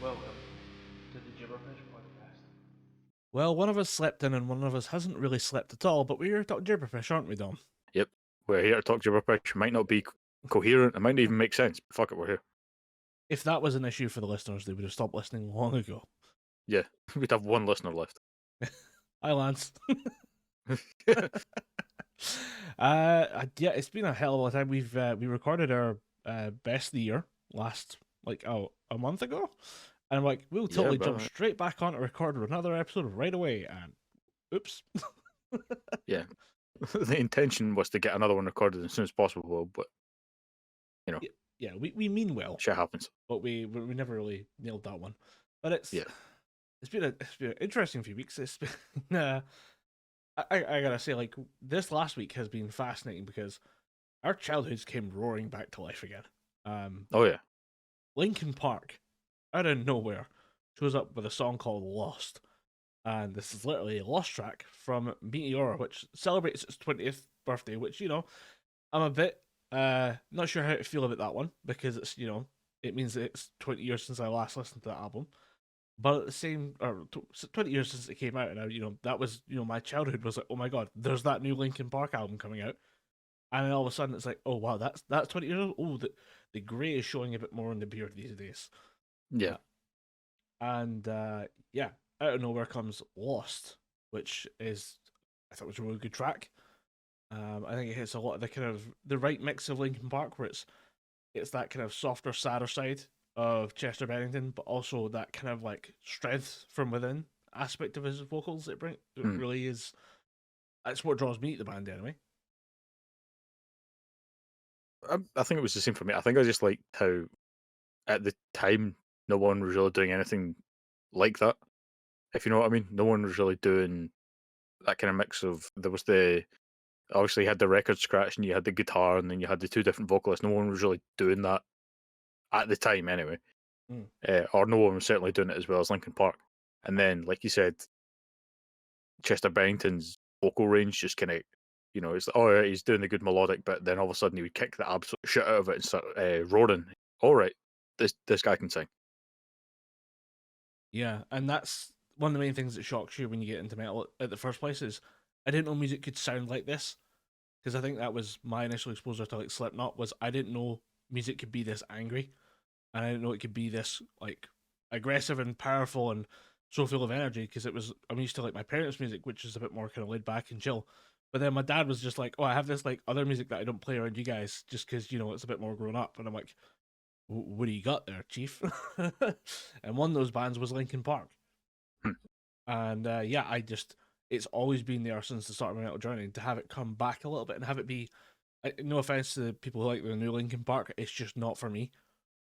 Welcome to the Gibberpish podcast. Well, one of us slept in and one of us hasn't really slept at all, but we're here to talk Gibberpish, aren't we, Dom? Yep, we're here to talk Gibberpish. Might not be coherent, it might not even make sense, but fuck it, we're here. If that was an issue for the listeners, they would have stopped listening long ago. Yeah, we'd have one listener left. Hi, Lance. Yeah, it's been a hell of a time. We recorded our best of the year last a month ago, and I'm like, we'll totally jump straight back on to record another episode right away, and oops. Yeah, the intention was to get another one recorded as soon as possible, but you know, yeah, we mean well. Shit happens, but we never really nailed that one. But it's been an interesting few weeks. It's been I gotta say, like, this last week has been fascinating because our childhoods came roaring back to life again. Oh yeah, Linkin Park, out of nowhere, shows up with a song called Lost. And this is literally a Lost track from Meteora, which celebrates its 20th birthday, which, you know, I'm a bit not sure how to feel about that one, because it's, you know, it means that it's 20 years since I last listened to that album. But at the same, 20 years since it came out, and I, you know, that was, you know, my childhood was like, oh my god, there's that new Linkin Park album coming out, and then all of a sudden it's like, oh wow, that's 20 years old. Oh, the grey is showing a bit more on the beard these days. Yeah, and yeah, out of nowhere comes Lost, which is, I thought, was a really good track. I think it hits a lot of the kind of the right mix of Linkin Park, where it's that kind of softer, sadder side of Chester Bennington, but also that kind of like strength from within aspect of his vocals. It really is. That's what draws me to the band, anyway. I think it was the same for me. I think I just liked how, at the time, no one was really doing anything like that. If you know what I mean, no one was really doing that kind of mix of. There was obviously you had the record scratch and you had the guitar and then you had the two different vocalists. No one was really doing that at the time, anyway. Or no one was certainly doing it as well as Linkin Park. And then, like you said, Chester Bennington's vocal range just kind of, you know, it's oh yeah, he's doing the good melodic, but then all of a sudden he would kick the absolute shit out of it and start roaring. All right, this guy can sing. Yeah, and that's one of the main things that shocks you when you get into metal at the first place is I didn't know music could sound like this, because I think that was my initial exposure to like Slipknot. Was I didn't know music could be this angry, and I didn't know it could be this like aggressive and powerful and so full of energy, because I'm used to like my parents' music, which is a bit more kind of laid back and chill. But then my dad was just like, oh, I have this like other music that I don't play around you guys just because, you know, it's a bit more grown up. And I'm like, what do you got there, Chief? And one of those bands was Linkin Park. And yeah, it's always been there since the start of my metal journey. To have it come back a little bit and have it be, no offense to the people who like the new Linkin Park, it's just not for me.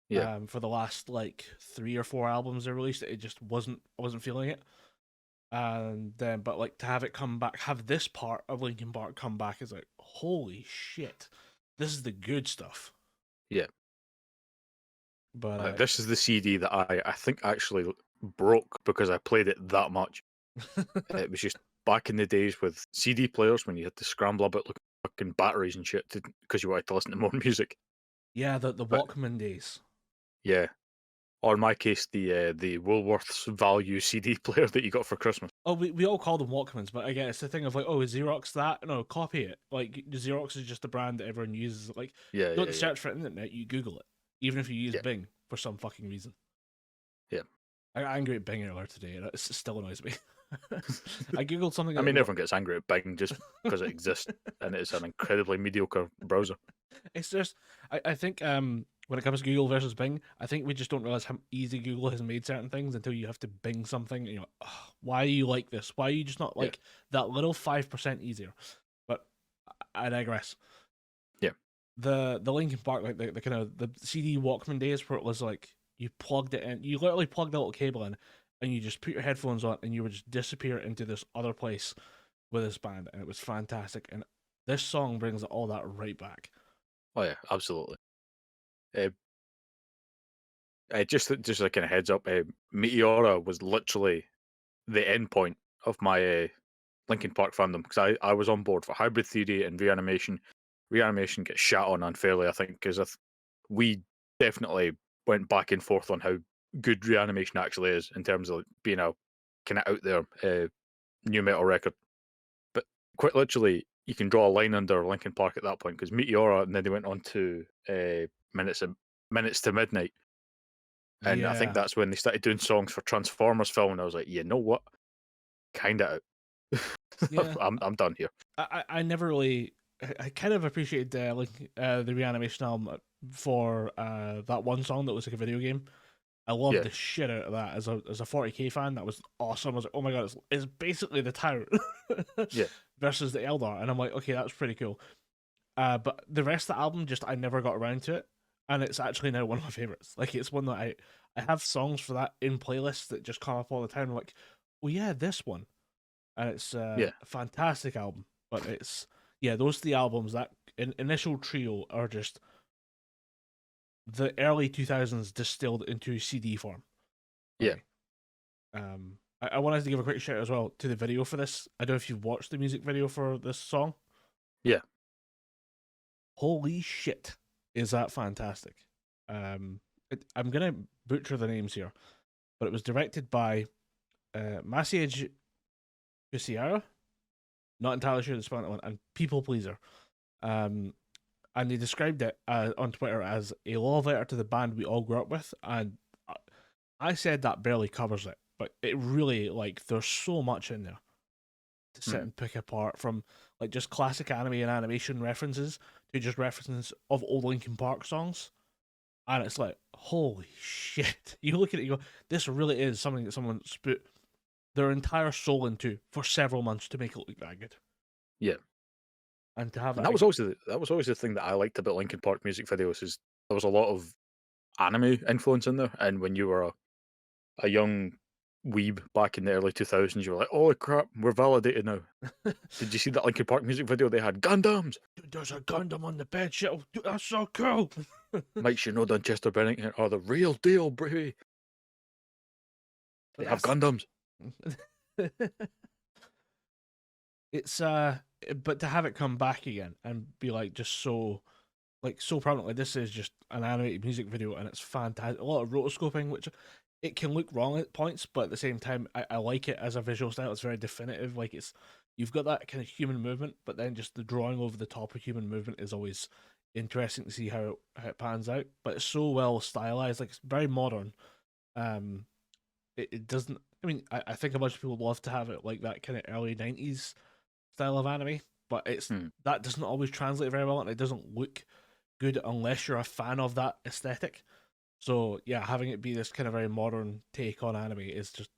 Yeah. For the last like 3 or 4 albums they released, it just I wasn't feeling it. And then, but like to have it come back, have this part of Linkin Park come back is like, holy shit, this is the good stuff. Yeah. But this is the CD that I think actually broke because I played it that much. It was just back in the days with CD players when you had to scramble about looking batteries and shit because you wanted to listen to more music. Yeah, the Walkman days. Yeah. Or in my case, the Woolworths value CD player that you got for Christmas. Oh, we all call them Walkmans, but again, it's the thing of like, oh, is Xerox that? No, copy it. Like, Xerox is just a brand that everyone uses. Like, you don't search for it on the internet, you Google it. Even if you use Bing for some fucking reason. Yeah. I got angry at Bing earlier today, and it still annoys me. I googled something. I mean, everyone gets angry at Bing just because it exists, and it's an incredibly mediocre browser. It's just, I think when it comes to Google versus Bing, I think we just don't realize how easy Google has made certain things until you have to Bing something. And you're like, oh, why are you like this? Why are you just not like that little 5% easier? But I digress. Yeah. The Linkin Park, like the kind of the CD Walkman days where it was like you plugged it in, you literally plugged a little cable in, and you just put your headphones on, and you would just disappear into this other place with this band, and it was fantastic. And this song brings all that right back. Oh yeah, absolutely. Just a kind of heads up, Meteora was literally the end point of my Linkin Park fandom, because I was on board for Hybrid Theory and Reanimation. Reanimation gets shat on unfairly, I think, because we definitely went back and forth on how good Reanimation actually is in terms of being a kind of out there new metal record. But quite literally, you can draw a line under Linkin Park at that point because Meteora, and then they went on to Minutes to Midnight, and I think Yeah, that's when they started doing songs for Transformers film. And I was like, you know what, kind of out. yeah. I'm done here. I never really. I kind of appreciated the Reanimation album for that one song that was like a video game. I loved Yeah, the shit out of that as a 40k fan. That was awesome. I was like, oh my god, it's basically the Tyrant yeah, versus the Eldar, and I'm like, okay, that's pretty cool. But the rest of the album, just I never got around to it, and it's actually now one of my favorites. Like it's one that I have songs for that in playlists that just come up all the time. I'm like, oh yeah, this one, and it's yeah, a fantastic album. But it's those three albums, that initial trio, are just the early 2000s distilled into CD form. yeah. Right. I wanted to give a quick shout as well to the video for this. I don't know if you've watched the music video for this song. Yeah. Holy shit, is that fantastic? I'm gonna butcher the names here, but it was directed by Masiej Kuciara. Not entirely sure the spelling of that one, and People Pleaser. And they described it on Twitter as a love letter to the band we all grew up with, and I said that barely covers it, but it really, like, there's so much in there to sit and pick apart, from like just classic anime and animation references to just references of old Linkin Park songs. And it's like, holy shit. You look at it, you go, this really is something that someone's put their entire soul into for several months to make it look that good. Yeah. And to have And it, that was always the thing that I liked about Linkin Park music videos is there was a lot of anime influence in there. And when you were a young weeb back in the early 2000s, you were like, "Holy crap, we're validated now." Did you see that Linkin Park music video? They had Gundams. dude, there's a Gundam on the bed shelf. Dude, that's so cool. Mike Shinoda and Chester Bennington are the real deal, baby. They have Gundams. It's but to have it come back again and be like just so, like, so prominently, this is just an animated music video and it's fantastic. A lot of rotoscoping, which it can look wrong at points, but at the same time, I like it as a visual style. It's very definitive. Like, it's, you've got that kind of human movement, but then just the drawing over the top of human movement is always interesting to see how it pans out. But it's so well stylized, like it's very modern. It doesn't. I mean, I think a bunch of people love to have it like that kind of early 90s style of anime, but it's that doesn't always translate very well, and it doesn't look good unless you're a fan of that aesthetic. So yeah, having it be this kind of very modern take on anime is just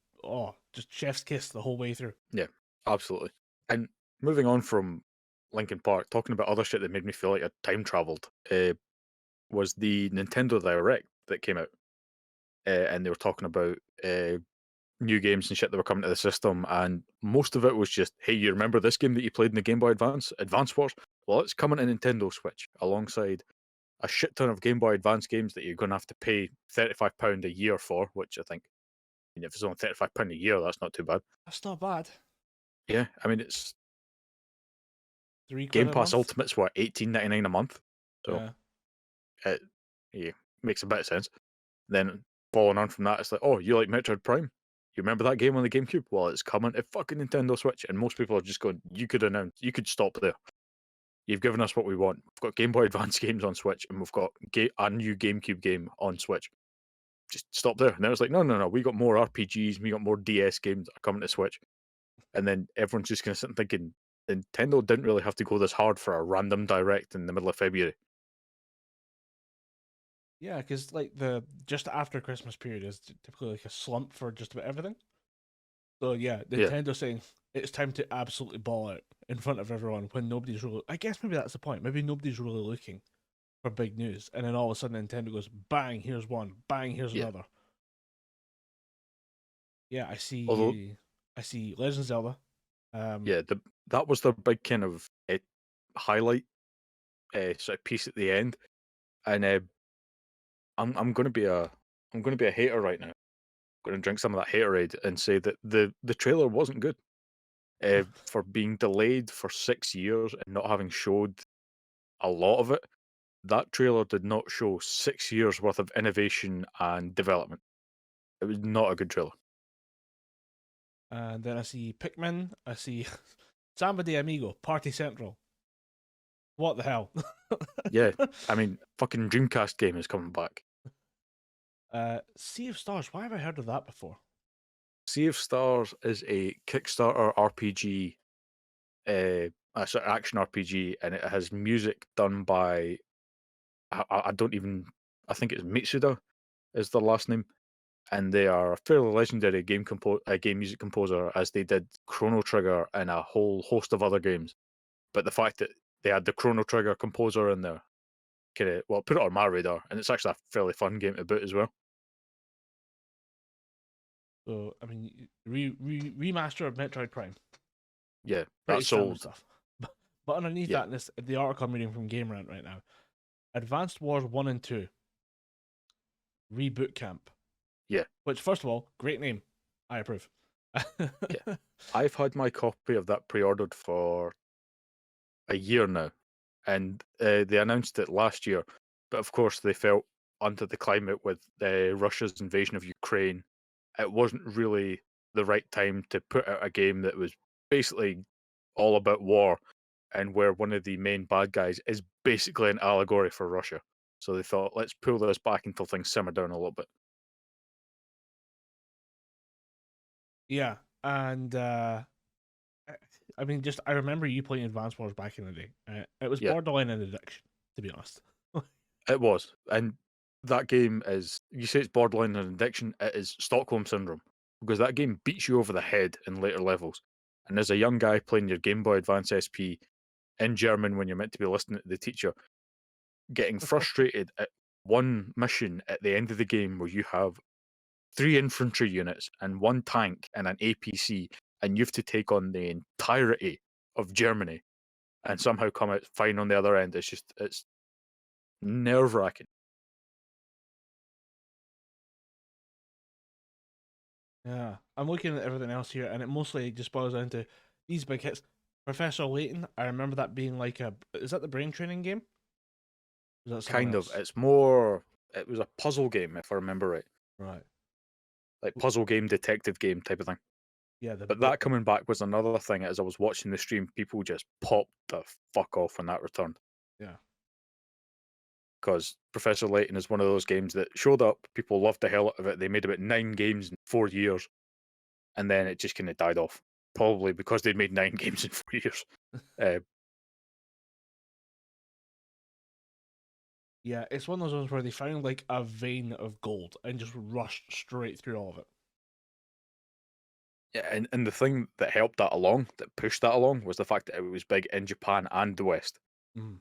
just chef's kiss the whole way through. Yeah, absolutely. And moving on from Linkin Park, talking about other shit that made me feel like I time traveled, was the Nintendo Direct that came out, and they were talking about new games and shit that were coming to the system, and most of it was just, hey, you remember this game that you played in the Game Boy Advance, Advance Wars? Well, it's coming to Nintendo Switch alongside a shit ton of Game Boy Advance games that you're going to have to pay £35 a year for, which I think, I mean, if it's only £35 a year, that's not too bad. That's not bad. Yeah, I mean, it's £3 Game a Pass month. Ultimate's what, $18.99 a month? So Yeah. it makes a bit of sense. Then following on from that, it's like, oh, you like Metroid Prime? You remember that game on the GameCube? Well, it's coming to fucking Nintendo Switch, and most people are just going, you could stop there. You've given us what we want. We've got Game Boy Advance games on Switch, and we've got a new GameCube game on Switch. Just stop there. And then it's like, no. We got more RPGs. We got more DS games that are coming to Switch. And then everyone's just going to sit and thinking, Nintendo didn't really have to go this hard for a random direct in the middle of February. Yeah, because like the just after Christmas period is typically like a slump for just about everything. So yeah, Nintendo saying it's time to absolutely ball out in front of everyone when nobody's really. I guess maybe that's the point. Maybe nobody's really looking for big news, and then all of a sudden Nintendo goes, "Bang! Here's one. Bang! Here's another." Yeah, I see. Although, I see Legend of Zelda. that was their big kind of highlight sort of piece at the end, and I'm going to be a hater right now. I'm going to drink some of that haterade and say that the trailer wasn't good for being delayed for 6 years and not having showed a lot of it. That trailer did not show 6 years worth of innovation and development. It was not a good trailer. And then I see Pikmin. I see Samba de Amigo, Party Central. What the hell? Yeah, I mean, fucking Dreamcast game is coming back. Sea of Stars. Why have I heard of that before? Sea of Stars is a Kickstarter RPG, a sort of action RPG, and it has music done by I don't even, I think it's Mitsuda is their last name, and they are a fairly legendary game music composer, as they did Chrono Trigger and a whole host of other games. But the fact that they had the Chrono Trigger composer in there, kind of, well, put it on my radar, and it's actually a fairly fun game to boot as well. So I mean, remaster of Metroid Prime. Yeah, Pretty that's standard sold. stuff. But underneath Yeah. that, the article I'm reading from Game Rant right now, Advanced Wars 1 and 2 Reboot Camp. Yeah. Which, first of all, great name. I approve. Yeah. I've had my copy of that pre-ordered for a year now, and they announced it last year, but of course they felt under the climate with Russia's invasion of Ukraine, it wasn't really the right time to put out a game that was basically all about war, and where one of the main bad guys is basically an allegory for Russia. So they thought, let's pull this back until things simmer down a little bit. Yeah, and I mean, just I remember you playing Advance Wars back in the day. It was Yeah. borderline an addiction, to be honest. It was, and that game is, you say it's borderline an addiction, it is Stockholm Syndrome, because that game beats you over the head in later levels. And as a young guy playing your Game Boy Advance SP in German when you're meant to be listening to the teacher, getting frustrated at one mission at the end of the game where you have 3 infantry units and 1 tank and an APC, and you have to take on the entirety of Germany and somehow come out fine on the other end. It's nerve-wracking. Yeah, I'm looking at everything else here, and it mostly just boils down to these big hits. Professor Layton, I remember that being like is that the brain training game? Is that someone Kind of. else? It was a puzzle game, if I remember right. Right. Like puzzle game, detective game type of thing. Yeah, But that coming back was another thing. As I was watching the stream, people just popped the fuck off when that returned. Yeah. Because Professor Layton is one of those games that showed up, people loved the hell out of it. They made about 9 games in 4 years, and then it just kind of died off. Probably because they'd made 9 games in 4 years. Yeah, it's one of those ones where they found like a vein of gold and just rushed straight through all of it. Yeah, and the thing that helped that along, that pushed that along, was the fact that it was big in Japan and the West. Mm.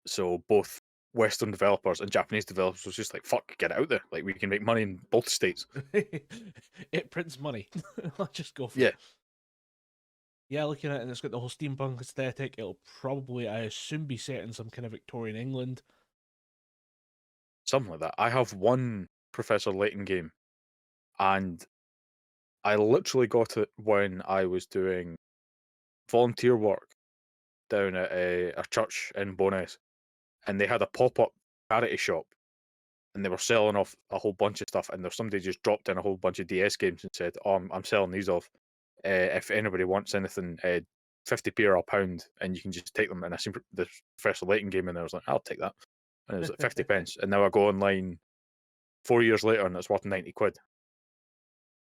So both Western developers and Japanese developers was just like, fuck, get it out there. Like, we can make money in both states. It prints money. Let's just go for Yeah. it. Yeah, looking at it, and it's got the whole steampunk aesthetic. It'll probably, I assume, be set in some kind of Victorian England. Something like that. I have one Professor Layton game, and I literally got it when I was doing volunteer work down at a church in Bowness, and they had a pop-up charity shop, and they were selling off a whole bunch of stuff, and there somebody just dropped in a whole bunch of DS games and said, "Oh, I'm selling these off. If anybody wants anything, 50p or £1, and you can just take them." And I seen the Professor Layton game, and I was like, "I'll take that." And it was like 50 pence, and now I go online 4 years later, and it's worth 90 quid.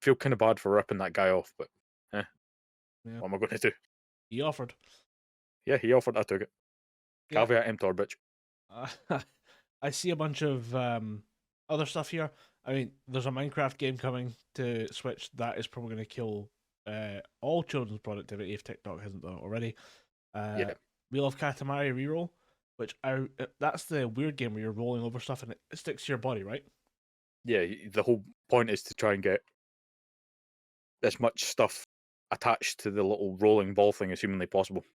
Feel kind of bad for ripping that guy off, but Yeah. what am I going to do? He offered. Yeah, he offered, I took it. Yeah. Caveat emptor, bitch. I see a bunch of other stuff here. I mean, there's a Minecraft game coming to Switch that is probably going to kill all children's productivity if TikTok hasn't done it already. Yeah. Wheel of Katamari Reroll, which that's the weird game where you're rolling over stuff and it sticks to your body, right? Yeah, the whole point is to try and get as much stuff attached to the little rolling ball thing as humanly possible.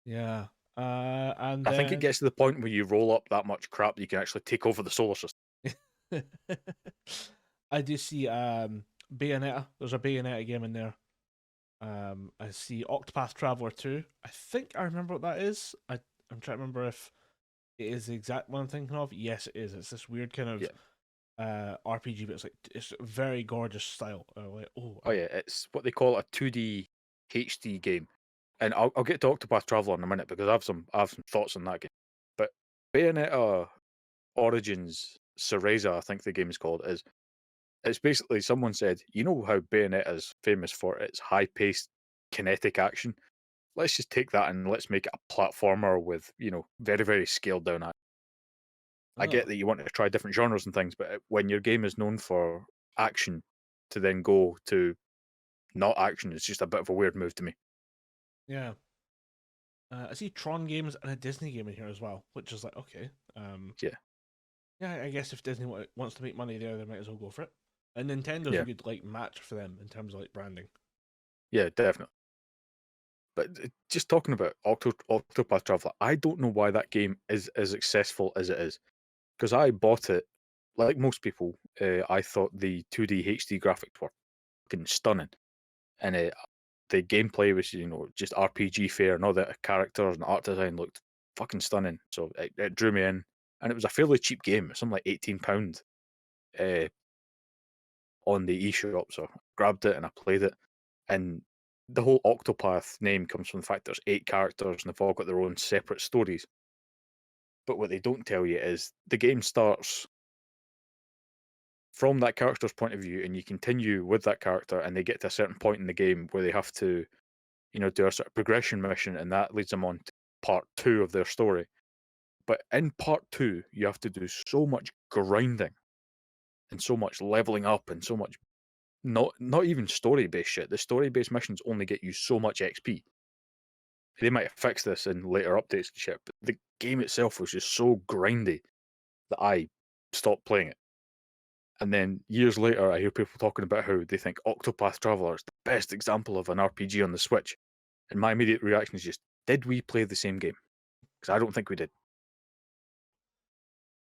Yeah. And I think it gets to the point where you roll up that much crap that you can actually take over the solar system. I do see Bayonetta. There's a Bayonetta game in there. I see Octopath Traveler 2. I think I remember what that is. I'm trying to remember if it is the exact one I'm thinking of. Yes, it is. It's this weird kind of RPG, but it's a very gorgeous style. Like, Oh yeah, it's what they call a 2D HD game, and I'll get to Octopath Traveler in a minute because I have some thoughts on that game. But Bayonetta Origins Cereza, I think the game is called, is it's basically someone said, you know how Bayonetta is famous for its high-paced kinetic action. Let's just take that and let's make it a platformer with very very scaled down action. I get oh that you want to try different genres and things, but when your game is known for action, to then go to not action is just a bit of a weird move to me. yeah. I see Tron games and a Disney game in here as well, which is like okay. Yeah, Yeah, I guess if Disney wants to make money there, they might as well go for it. And Nintendo's a yeah, good like match for them in terms of like branding. yeah, definitely. But just talking about Octopath Traveler, I don't know why that game is as successful as it is. Because I bought it, like most people, I thought the 2D HD graphics were fucking stunning. And the gameplay was, just RPG fare, and all the characters and art design looked fucking stunning. So it drew me in. And it was a fairly cheap game, something like £18 uh, on the eShop. So I grabbed it and I played it. And the whole Octopath name comes from the fact there's 8 characters and they've all got their own separate stories. But what they don't tell you is the game starts from that character's point of view, and you continue with that character, and they get to a certain point in the game where they have to, do a sort of progression mission, and that leads them on to part 2 of their story. But in part 2, you have to do so much grinding and so much leveling up and so much not even story based shit. The story based missions only get you so much XP. They might have fixed this in later updates and shit, but the game itself was just so grindy that I stopped playing it. And then years later, I hear people talking about how they think Octopath Traveler is the best example of an RPG on the Switch. And my immediate reaction is just, did we play the same game? Because I don't think we did.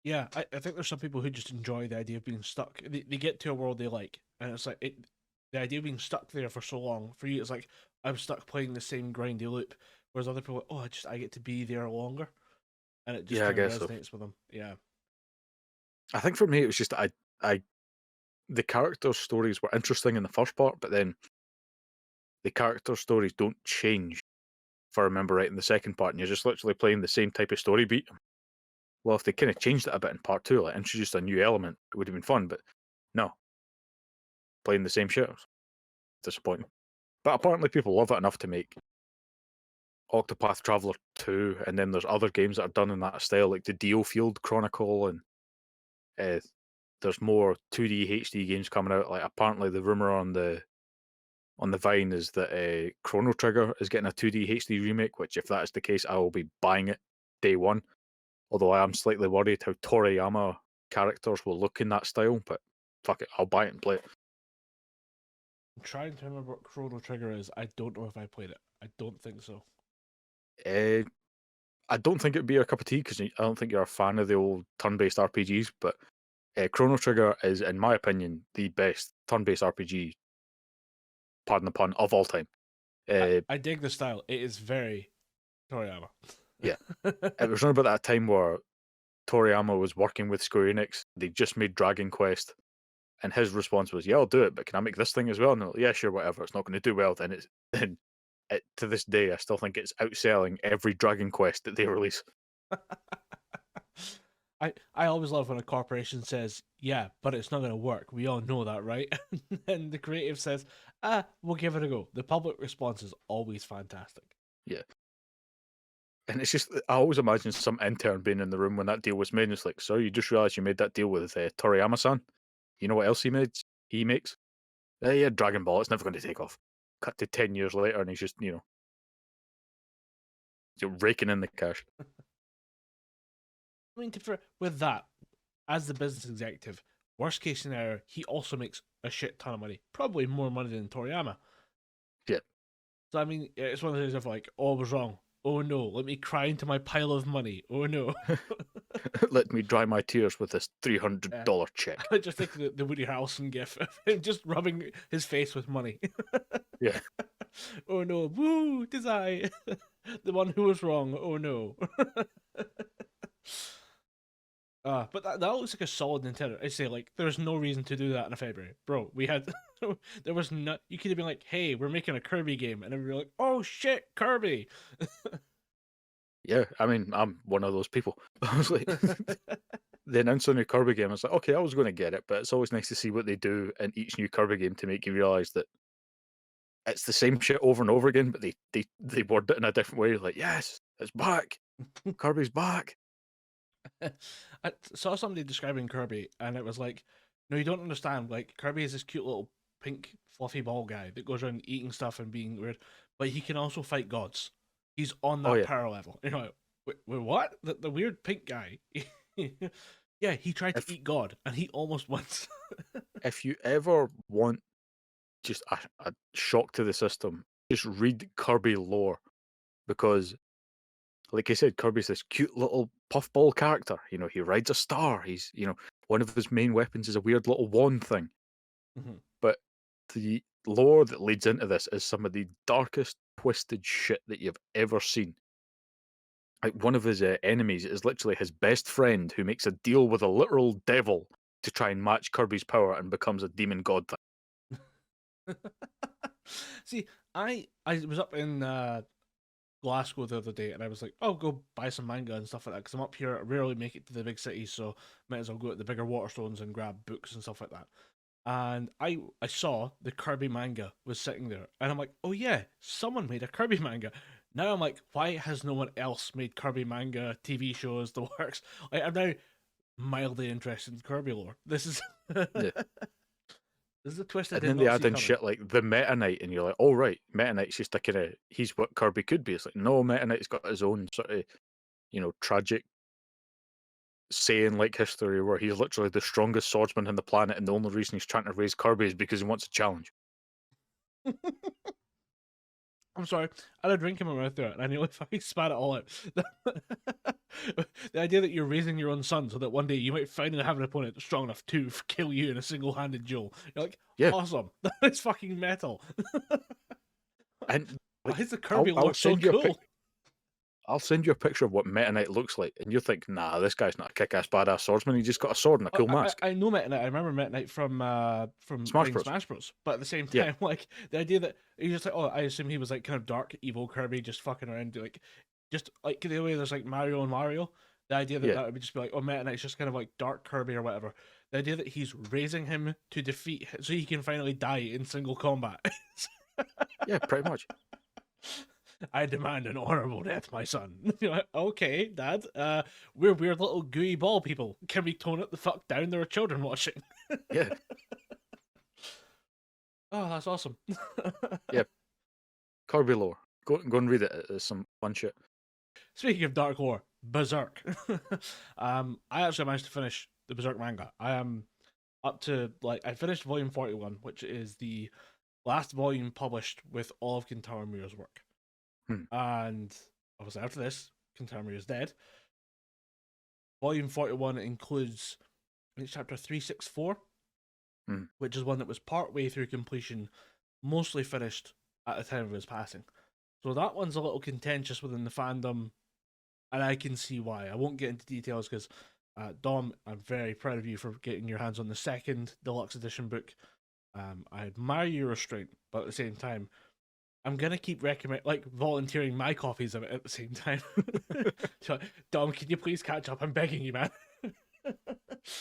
Yeah, I think there's some people who just enjoy the idea of being stuck. They get to a world they like, and it's like the idea of being stuck there for so long. For you, it's like I'm stuck playing the same grindy loop. Whereas other people, are like, oh, I get to be there longer, and it just Yeah, I kind of guess so. resonates with them. Yeah, I think for me, it was just the character stories were interesting in the first part, but then the character stories don't change, if I remember right, in the second part, and you're just literally playing the same type of story beat. Well, if they kind of changed it a bit in part 2, like introduced a new element, it would have been fun, but no, playing the same shit. Disappointing. But apparently people love it enough to make Octopath Traveler 2, and then there's other games that are done in that style, like the Dio Field Chronicle, and uh, there's more 2D HD games coming out. Like apparently the rumor on the Vine is that Chrono Trigger is getting a 2D HD remake, which if that is the case, I will be buying it day one. Although I am slightly worried how Toriyama characters will look in that style, but fuck it, I'll buy it and play it. I'm trying to remember what Chrono Trigger is. I don't know if I played it. I don't think so. I don't think it'd be your cup of tea because I don't think you're a fan of the old turn-based RPGs, but Chrono Trigger is, in my opinion, the best turn-based RPG, pardon the pun, of all time. I dig the style. It is very Toriyama. Yeah. It was around about that time where Toriyama was working with Square Enix. They just made Dragon Quest, and his response was, "Yeah, I'll do it, but can I make this thing as well?" And they're like, "Yeah, sure, whatever. It's not going to do well." Then to this day, I still think it's outselling every Dragon Quest that they release. I always love when a corporation says, "Yeah, but it's not going to work." We all know that, right? And the creative says, we'll give it a go." The public response is always fantastic. Yeah. And it's just, I always imagine some intern being in the room when that deal was made. And it's like, so you just realised you made that deal with Toriyama-san? You know what else he makes? Yeah, Dragon Ball. It's never going to take off. Cut to 10 years later, and he's just, raking in the cash. I mean, with that, as the business executive, worst case scenario, he also makes a shit ton of money. Probably more money than Toriyama. Yeah. So, I mean, it's one of those of like, oh, I was wrong. Oh no, let me cry into my pile of money. Oh no. Let me dry my tears with this $300 check. I just think the Woody Harrelson gif of him just rubbing his face with money. Yeah. Oh no, woo, tis I. The one who was wrong. Oh no. But that looks like a solid Nintendo. I say, like, there's no reason to do that in a February, bro. We had there was no. You could have been like, hey, we're making a Kirby game, and everybody like, oh shit, Kirby. Yeah, I mean, I'm one of those people. I was like, they announced a new Kirby game. I was like, okay, I was going to get it, but it's always nice to see what they do in each new Kirby game to make you realize that it's the same shit over and over again, but they word it in a different way. Like, yes, it's back. Kirby's back. I saw somebody describing Kirby, and it was like, no, you don't understand. Like, Kirby is this cute little pink fluffy ball guy that goes around eating stuff and being weird, but he can also fight gods. He's on that Oh, yeah. power level. You know, wait, what? The weird pink guy? Yeah, he tried to eat God, and he almost wins. If you ever want just a shock to the system, just read Kirby lore, because, like I said, Kirby's this cute little puffball character. You know, he rides a star. He's, one of his main weapons is a weird little wand thing. Mhm. But the lore that leads into this is some of the darkest, twisted shit that you've ever seen. Like, one of his enemies is literally his best friend who makes a deal with a literal devil to try and match Kirby's power and becomes a demon god thing. See, I was up in Glasgow the other day, and I was like, "Oh, go buy some manga and stuff like that." Because I'm up here, I rarely make it to the big cities, so might as well go to the bigger Waterstones and grab books and stuff like that. And I saw the Kirby manga was sitting there, and I'm like, "Oh yeah, someone made a Kirby manga." Now I'm like, "Why has no one else made Kirby manga, TV shows, the works?" Like, I'm now mildly interested in Kirby lore. This is Yeah. this is a twist I And did then not they see add in coming. shit like the Meta Knight, and you're like, oh, right, Meta Knight's just a kind of, he's what Kirby could be. It's like, no, Meta Knight's got his own sort of, tragic saying like history where he's literally the strongest swordsman on the planet, and the only reason he's trying to raise Kirby is because he wants a challenge. I'm sorry, I had a drink in my mouth there, and I nearly fucking spat it all out. The idea that you're raising your own son so that one day you might finally have an opponent that's strong enough to kill you in a single-handed duel. You're like, Yeah. awesome, that is fucking metal. And Why like, is the Kirby I'll lore so send you a cool? I'll send you a picture of what Meta Knight looks like, and you think, nah, this guy's not a kick-ass badass swordsman. He just got a sword and a cool mask. I know Meta Knight. I remember Meta Knight from Smash playing Bros. Smash Bros. But at the same Yeah. time, like the idea that he's just like, oh, I assume he was like kind of dark, evil Kirby, just fucking around, like just like the way there's like Mario and Mario. The idea that Yeah. that would just be like, oh, Meta Knight's just kind of like dark Kirby or whatever. The idea that he's raising him to defeat, so he can finally die in single combat. Yeah, pretty much. I demand an honorable death, my son. You're like, okay, Dad. We're weird little gooey ball people. Can we tone it the fuck down? There are children watching. Yeah. Oh, that's awesome. Yeah. Kirby lore. Go and read it. It's some fun shit. Speaking of dark lore, Berserk. I actually managed to finish the Berserk manga. I am up to I finished volume 41, which is the last volume published with all of Kentaro Miura's work. And obviously after this, Kentaro Miura is dead. Volume 41 includes, I think, chapter 364, which is one that was part way through completion, mostly finished at the time of his passing. So that one's a little contentious within the fandom, and I can see why. I won't get into details because, Dom, I'm very proud of you for getting your hands on the second deluxe edition book. I admire your restraint, but at the same time, I'm gonna keep volunteering my copies of it at the same time. So, Dom, can you please catch up? I'm begging you, man.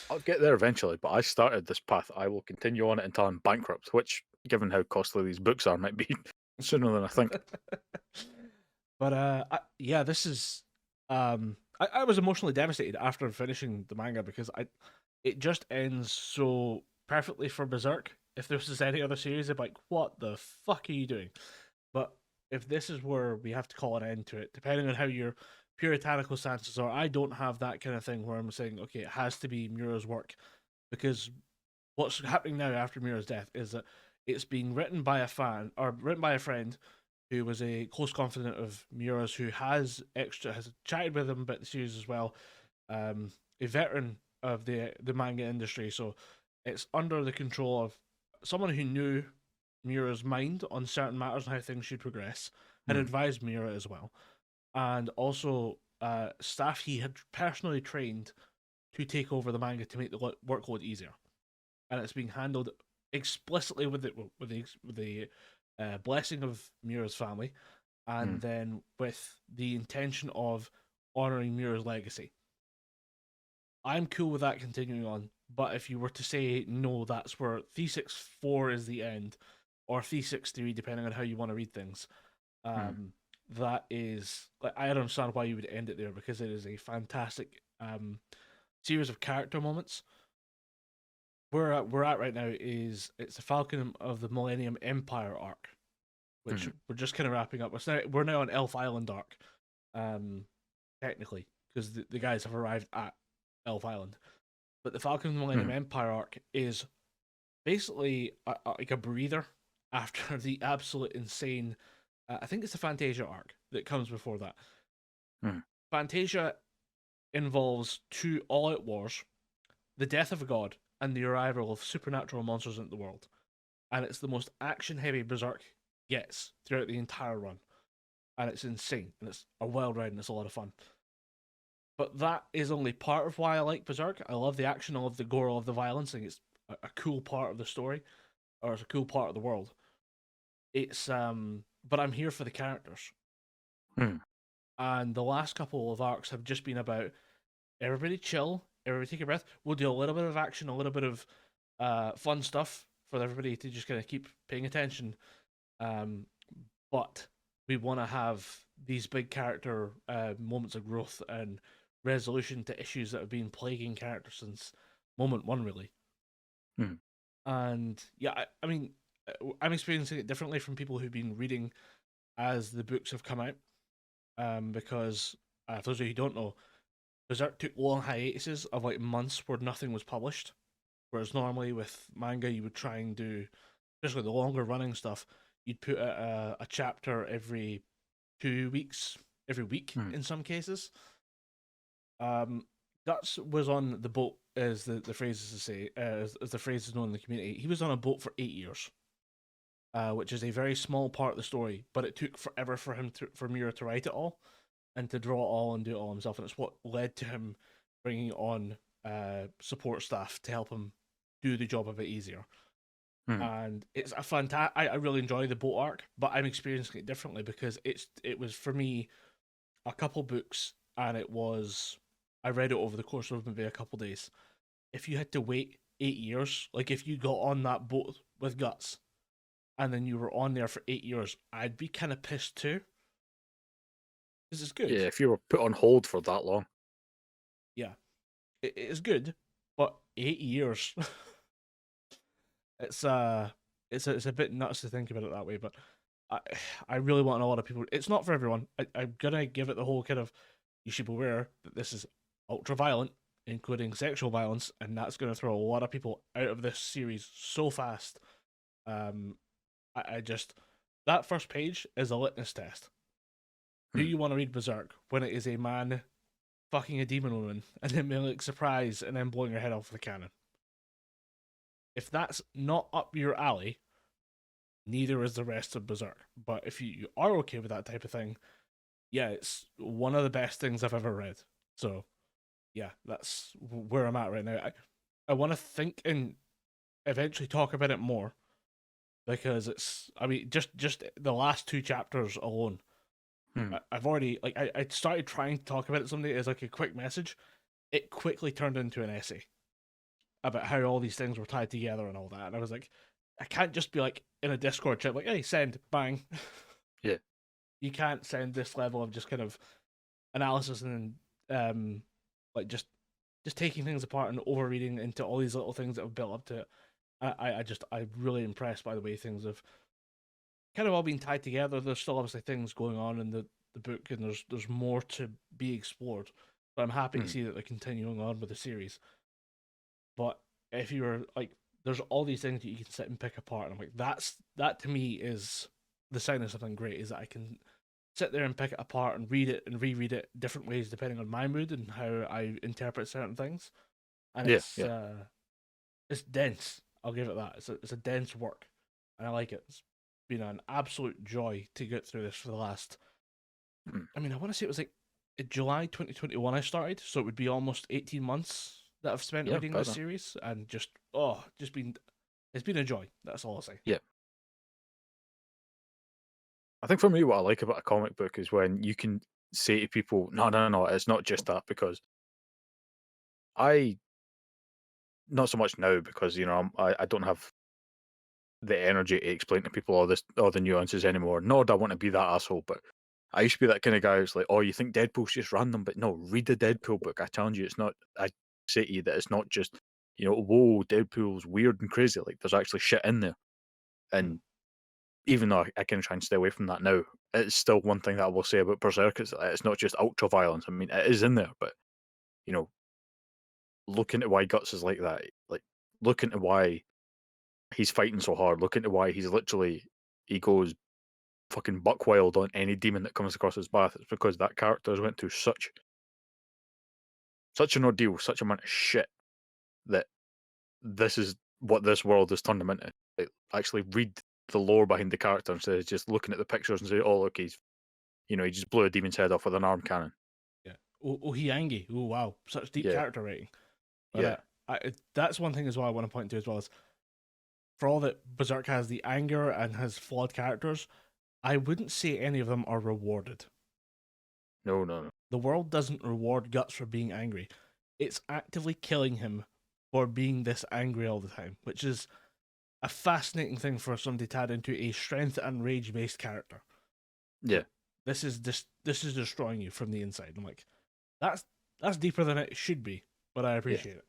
I'll get there eventually, but I started this path. I will continue on it until I'm bankrupt, which, given how costly these books are, might be sooner than I think. But yeah, this is I was emotionally devastated after finishing the manga because it just ends so perfectly for Berserk. If this was any other series, I'd be like, what the fuck are you doing? But if this is where we have to call an end to it, depending on how your puritanical stances are, I don't have that kind of thing where I'm saying, okay, it has to be Miura's work. Because what's happening now after Miura's death is that it's being written by a fan, or written by a friend who was a close confidant of Miura's, who has chatted with him about the series as well, a veteran of the manga industry. So it's under the control of someone who knew Miura's mind on certain matters and how things should progress, and advised Miura as well, and also staff he had personally trained to take over the manga to make the workload easier, and it's being handled explicitly with the blessing of Miura's family, and then with the intention of honoring Miura's legacy. I'm cool with that continuing on, but if you were to say no, that's where Thesis 4 is the end, or Thesis 3, depending on how you want to read things. That is, like, I don't understand why you would end it there, because it is a fantastic series of character moments. Where we're at right now is it's the Falcon of the Millennium Empire arc, which we're just kind of wrapping up. We're now on Elf Island arc, technically, because the guys have arrived at Elf Island. But the Falcon of the Millennium Empire arc is basically like a breather after the absolute insane. I think it's the Fantasia arc that comes before that. Fantasia involves 2 all-out wars, the death of a god, and the arrival of supernatural monsters into the world. And it's the most action-heavy Berserk gets throughout the entire run. And it's insane. And it's a wild ride and it's a lot of fun. But that is only part of why I like Berserk. I love the action, I love the gore, I love the violence. I think it's a cool part of the story. Or it's a cool part of the world. It's but I'm here for the characters. And the last couple of arcs have just been about everybody chill, everybody take a breath. We'll do a little bit of action, a little bit of fun stuff for everybody to just kind of keep paying attention. But we want to have these big character moments of growth and resolution to issues that have been plaguing characters since moment 1, really. And yeah, I mean, I'm experiencing it differently from people who've been reading as the books have come out. Because for those of you who don't know, Berserk took long hiatuses of like months where nothing was published. Whereas normally with manga, you would try and do, especially the longer running stuff, you'd put a chapter every 2 weeks, every week in some cases. Guts was on the boat, as the phrase is to say, as the phrase is known in the community. He was on a boat for 8 years, which is a very small part of the story, but it took forever for him for Miura to write it all and to draw it all and do it all himself, and it's what led to him bringing on support staff to help him do the job a bit easier. And it's a fantastic. I really enjoy the boat arc, but I'm experiencing it differently because it was for me a couple books, and I read it over the course of maybe a couple days. If you had to wait 8 years, like if you got on that boat with Guts, and then you were on there for 8 years, I'd be kind of pissed too. This is good. Yeah, if you were put on hold for that long. Yeah, it is good, but 8 years. It's a bit nuts to think about it that way, but I really want a lot of people. It's not for everyone. I'm gonna give it the whole kind of, you should be aware that this is ultra violent, including sexual violence, and that's gonna throw a lot of people out of this series so fast. I just, that first page is a litmus test. Do you want to read Berserk when it is a man fucking a demon woman and then being like surprise and then blowing her head off with a cannon? If that's not up your alley, neither is the rest of Berserk. But if you are okay with that type of thing, yeah, it's one of the best things I've ever read. So, yeah, that's where I'm at right now. I want to think and eventually talk about it more, because it's, I mean, just the last 2 chapters alone, I've already, like, I started trying to talk about it someday as like a quick message. It quickly turned into an essay about how all these things were tied together and all that. And I was like, I can't just be like in a Discord chat, like, hey, send, bang. Yeah. You can't send this level of just kind of analysis and like just taking things apart and overreading into all these little things that have built up to it. I'm really impressed by the way things have kind of all been tied together. There's still obviously things going on in the book, and there's more to be explored. But I'm happy to see that they're continuing on with the series. But if you're like, there's all these things that you can sit and pick apart, and I'm like, that to me is the sign of something great, is that I can sit there and pick it apart and read it and reread it different ways depending on my mood and how I interpret certain things. And it's dense. I'll give it that. It's a dense work, and I like it. It's been an absolute joy to get through this for the last. I mean, I want to say it was like in July 2021 I started, so it would be almost 18 months that I've spent Yeah, reading bet this that. series, and just it's been a joy. That's all I'll say. Yeah. I think for me, what I like about a comic book is when you can say to people, no, no, no, it's not just that, because I, not so much now, because, I don't have the energy to explain to people all the nuances anymore, nor do I want to be that asshole, but I used to be that kind of guy who's like, oh, you think Deadpool's just random, but no, read the Deadpool book. I challenge you, it's not, I say to you that it's not just, whoa, Deadpool's weird and crazy, like, there's actually shit in there, and even though I can try and stay away from that now, it's still one thing that I will say about Berserk is it's not just ultra violence. I mean, it is in there, but you know, look into why Guts is like that. Like, look into why he's fighting so hard. Look into why he goes fucking buck wild on any demon that comes across his path. It's because that character has went through such an ordeal, such amount of shit that this is what this world has turned him into. Like, actually read the lore behind the character instead of just looking at the pictures and say, oh, look, he just blew a demon's head off with an arm cannon. Yeah. Ohiangi. Oh wow, such deep Yeah. character writing. But Yeah. that's one thing as well I want to point to as well is, for all that Berserk has the anger and has flawed characters, I wouldn't say any of them are rewarded. No, no, no. The world doesn't reward Guts for being angry. It's actively killing him for being this angry all the time, which is a fascinating thing for somebody to add into a strength and rage based character. Yeah. This is destroying you from the inside. I'm like, that's deeper than it should be, but I appreciate it.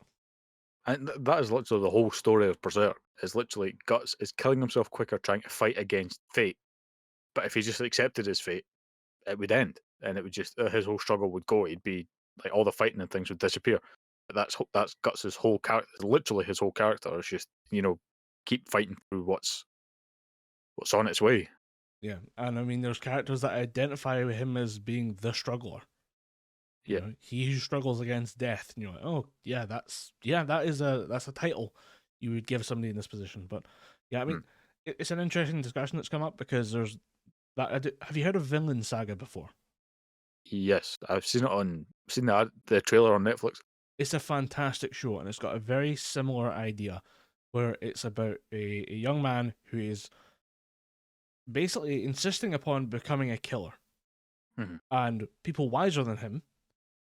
And that is literally the whole story of Berserk. Is literally Guts is killing himself quicker trying to fight against fate. But if he just accepted his fate, it would end, and it would just his whole struggle would go. He'd be like all the fighting and things would disappear. But that's Guts's whole character. Literally, his whole character is just keep fighting through what's on its way. Yeah, and I mean, there's characters that identify with him as being the struggler. You know, he who struggles against death. And you're like, oh yeah, that's a title you would give somebody in this position. But yeah, I mean, it's an interesting discussion that's come up because there's that. Have you heard of Vinland Saga before? Yes, I've seen the trailer on Netflix. It's a fantastic show, and it's got a very similar idea, where it's about a young man who is basically insisting upon becoming a killer, and people wiser than him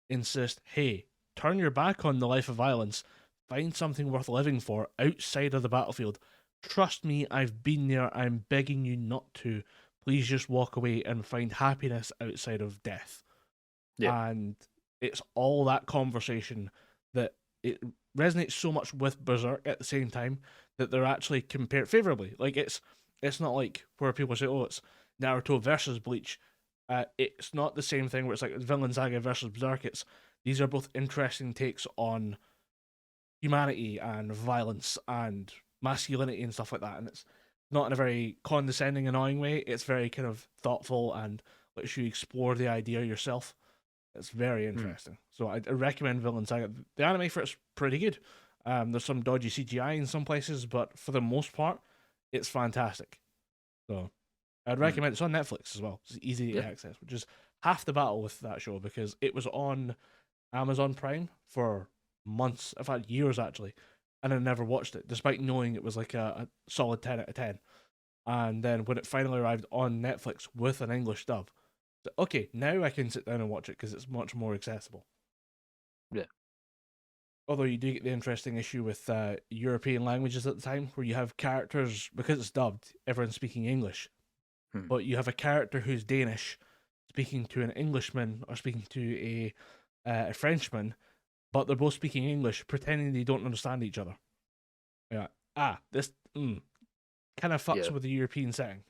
insist, hey, turn your back on the life of violence, find something worth living for outside of the battlefield. Trust me, I've been there. I'm begging you not to. Please just walk away and find happiness outside of death. Yeah. And it's all that conversation that it resonates so much with Berserk at the same time that they're actually compared favorably. Like, it's not like where people say, oh, it's Naruto versus Bleach. It's not the same thing where it's like Vinland Saga versus Berserk. These are both interesting takes on humanity and violence and masculinity and stuff like that. And it's not in a very condescending, annoying way. It's very kind of thoughtful and lets you explore the idea yourself. It's very interesting. So I recommend Vinland Saga. The anime for it's pretty good. There's some dodgy CGI in some places, but for the most part, it's fantastic. So I'd recommend it's on Netflix as well. It's easy to access, which is half the battle with that show because it was on Amazon Prime for months, in fact years actually, and I never watched it, despite knowing it was like a solid 10 out of 10. And then when it finally arrived on Netflix with an English dub, so, okay, now I can sit down and watch it because it's much more accessible. Yeah. Although you do get the interesting issue with European languages at the time, where you have characters, because it's dubbed, everyone's speaking English, but you have a character who's Danish speaking to an Englishman or speaking to a Frenchman, but they're both speaking English, pretending they don't understand each other. Yeah. This kind of fucks with the European setting.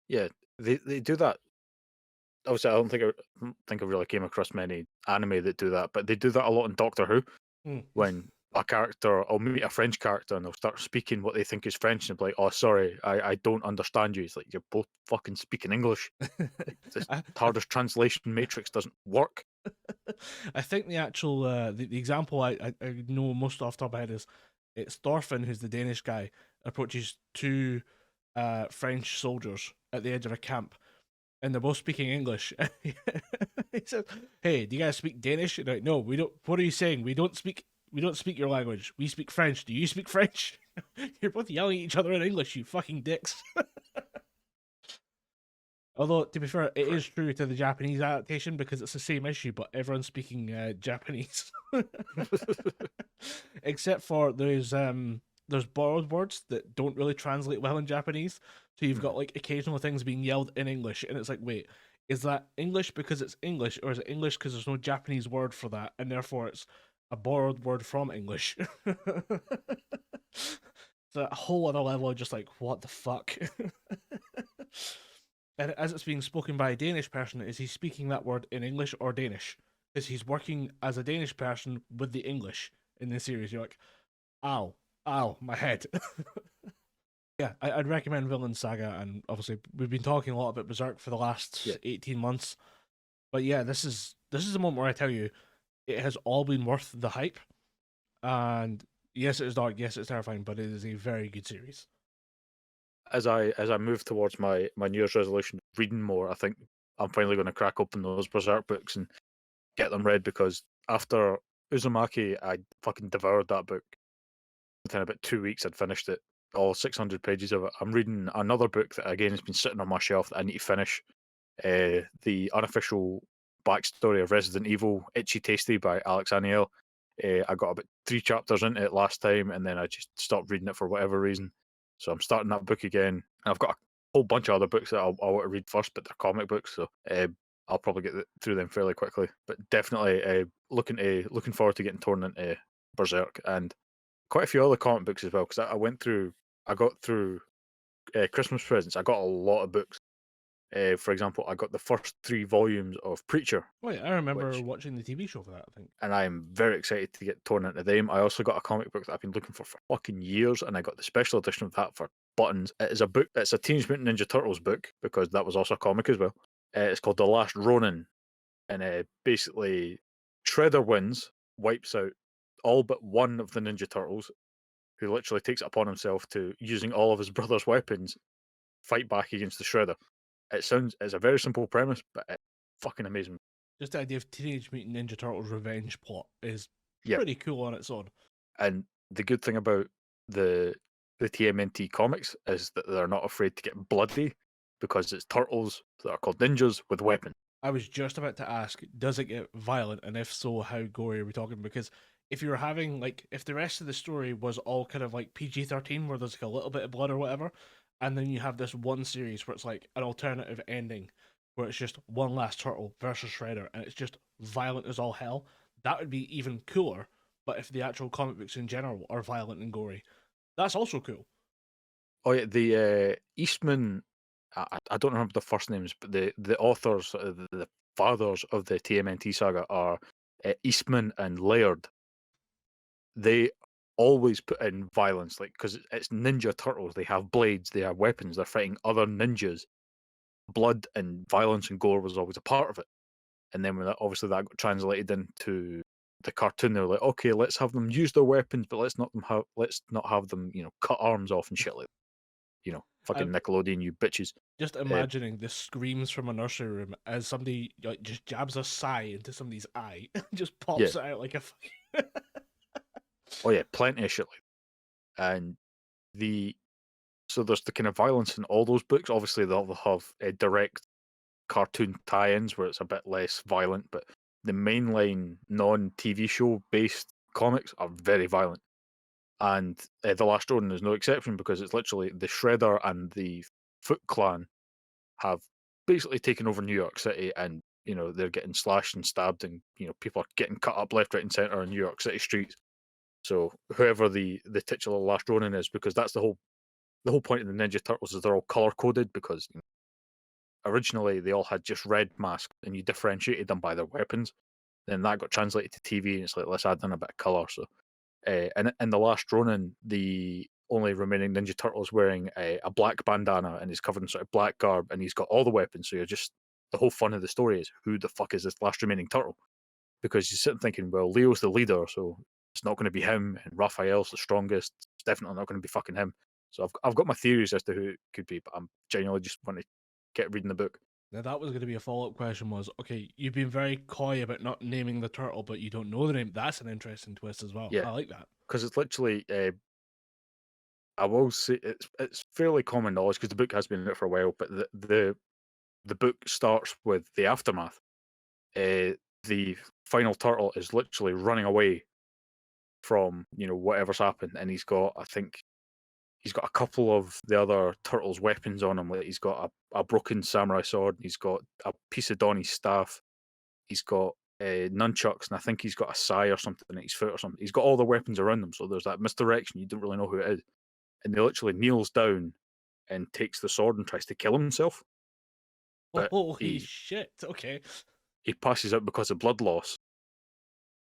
Yeah, they do that. Obviously, I don't think I really came across many anime that do that, but they do that a lot in Doctor Who. When a character, I'll meet a French character and they'll start speaking what they think is French and be like, oh, sorry, I don't understand you. It's like, you're both fucking speaking English. This TARDIS translation matrix doesn't work. I think the actual, the example I know most off the top of my head is, it's Thorfinn, who's the Danish guy, approaches two French soldiers at the edge of a camp, and they're both speaking English. He says, "Hey, do you guys speak Danish?" And like, no, we don't. What are you saying? We don't speak. We don't speak your language. We speak French. Do you speak French? You're both yelling at each other in English. You fucking dicks. Although, to be fair, it is true to the Japanese adaptation because it's the same issue, but everyone's speaking Japanese, except for there's borrowed words that don't really translate well in Japanese. So you've got like occasional things being yelled in English, and it's like, wait, is that English because it's English, or is it English because there's no Japanese word for that, and therefore it's a borrowed word from English? It's a whole other level of just like, what the fuck? And as it's being spoken by a Danish person, is he speaking that word in English or Danish? Because he's working as a Danish person with the English in this series. You're like, ow, ow, my head. Yeah, I'd recommend Villain Saga, and obviously we've been talking a lot about Berserk for the last 18 months. But yeah, this is the moment where I tell you, it has all been worth the hype. And yes, it is dark, yes, it's terrifying, but it is a very good series. As I move towards my New Year's resolution, reading more, I think I'm finally going to crack open those Berserk books and get them read, because after Uzumaki, I fucking devoured that book. Within about 2 weeks, I'd finished it, all 600 pages of it. I'm reading another book that again has been sitting on my shelf that I need to finish. The unofficial backstory of Resident Evil, Itchy Tasty by Alex Aniel. I got about 3 chapters into it last time, and then I just stopped reading it for whatever reason. So I'm starting that book again. I've got a whole bunch of other books that I want to read first, but they're comic books, so I'll probably get through them fairly quickly. But definitely looking forward to getting torn into Berserk and quite a few other comic books as well. Because I got through Christmas presents. I got a lot of books. For example, I got the first 3 volumes of Preacher. Wait, I remember watching the TV show for that, I think. And I'm very excited to get torn into them. I also got a comic book that I've been looking for fucking years, and I got the special edition of that for buttons. It is a book. It's a Teenage Mutant Ninja Turtles book, because that was also a comic as well. It's called The Last Ronin, and basically Shredder wins, wipes out all but one of the Ninja Turtles, who literally takes it upon himself to, using all of his brother's weapons, fight back against the Shredder. It's a very simple premise, but it's fucking amazing. Just the idea of Teenage Mutant Ninja Turtles revenge plot is pretty cool on its own. And the good thing about the TMNT comics is that they're not afraid to get bloody, because it's turtles that are called ninjas with weapons. I was just about to ask, does it get violent? And if so, how gory are we talking? Because if you're having, like, if the rest of the story was all kind of like PG-13, where there's like a little bit of blood or whatever, and then you have this one series where it's like an alternative ending, where it's just one last turtle versus Shredder, and it's just violent as all hell, that would be even cooler. But if the actual comic books in general are violent and gory, that's also cool. Oh yeah, the Eastman, I don't remember the first names, but the authors, the fathers of the TMNT saga are Eastman and Laird. They always put in violence, like, because it's Ninja Turtles. They have blades, they have weapons, they're fighting other ninjas. Blood and violence and gore was always a part of it. And then when that got translated into the cartoon, they were like, okay, let's have them use their weapons, but let's not have them, cut arms off and shit like that. Fucking Nickelodeon, you bitches. Just imagining the screams from a nursery room as somebody like just jabs a sigh into somebody's eye, just pops it out like a. Oh yeah, plenty of shit like that. And so there's the kind of violence in all those books. Obviously, they'll have direct cartoon tie-ins where it's a bit less violent, but the mainline non-TV show based comics are very violent. And The Last Ronin is no exception, because it's literally the Shredder and the Foot Clan have basically taken over New York City, and they're getting slashed and stabbed, and people are getting cut up left, right, and center in New York City streets. So whoever the titular Last Ronin is, because that's the whole point of the Ninja Turtles, is they're all color coded, because originally they all had just red masks, and you differentiated them by their weapons. Then that got translated to TV, and it's like, let's add in a bit of color. So and in The Last Ronin, the only remaining Ninja Turtle is wearing a black bandana, and he's covered in sort of black garb, and he's got all the weapons. So the whole fun of the story is, who the fuck is this last remaining turtle? Because you're sitting thinking, well, Leo's the leader, so it's not going to be him, and Raphael's the strongest. It's definitely not going to be fucking him. So I've got my theories as to who it could be, but I'm genuinely just want to get reading the book. Now that was going to be a follow-up question was, okay, you've been very coy about not naming the turtle, but you don't know the name. That's an interesting twist as well. Yeah. I like that. Because it's literally, I will say it's fairly common knowledge because the book has been out for a while, but the book starts with the aftermath. The final turtle is literally running away from whatever's happened, and I think he's got a couple of the other turtles' weapons on him. Like he's got a broken samurai sword, he's got a piece of Donnie's staff, he's got nunchucks, and I think he's got a sai or something at his foot or something. He's got all the weapons around him, so there's that misdirection. You don't really know who it is, and he literally kneels down and takes the sword and tries to kill himself. But Holy shit! Okay. he passes out because of blood loss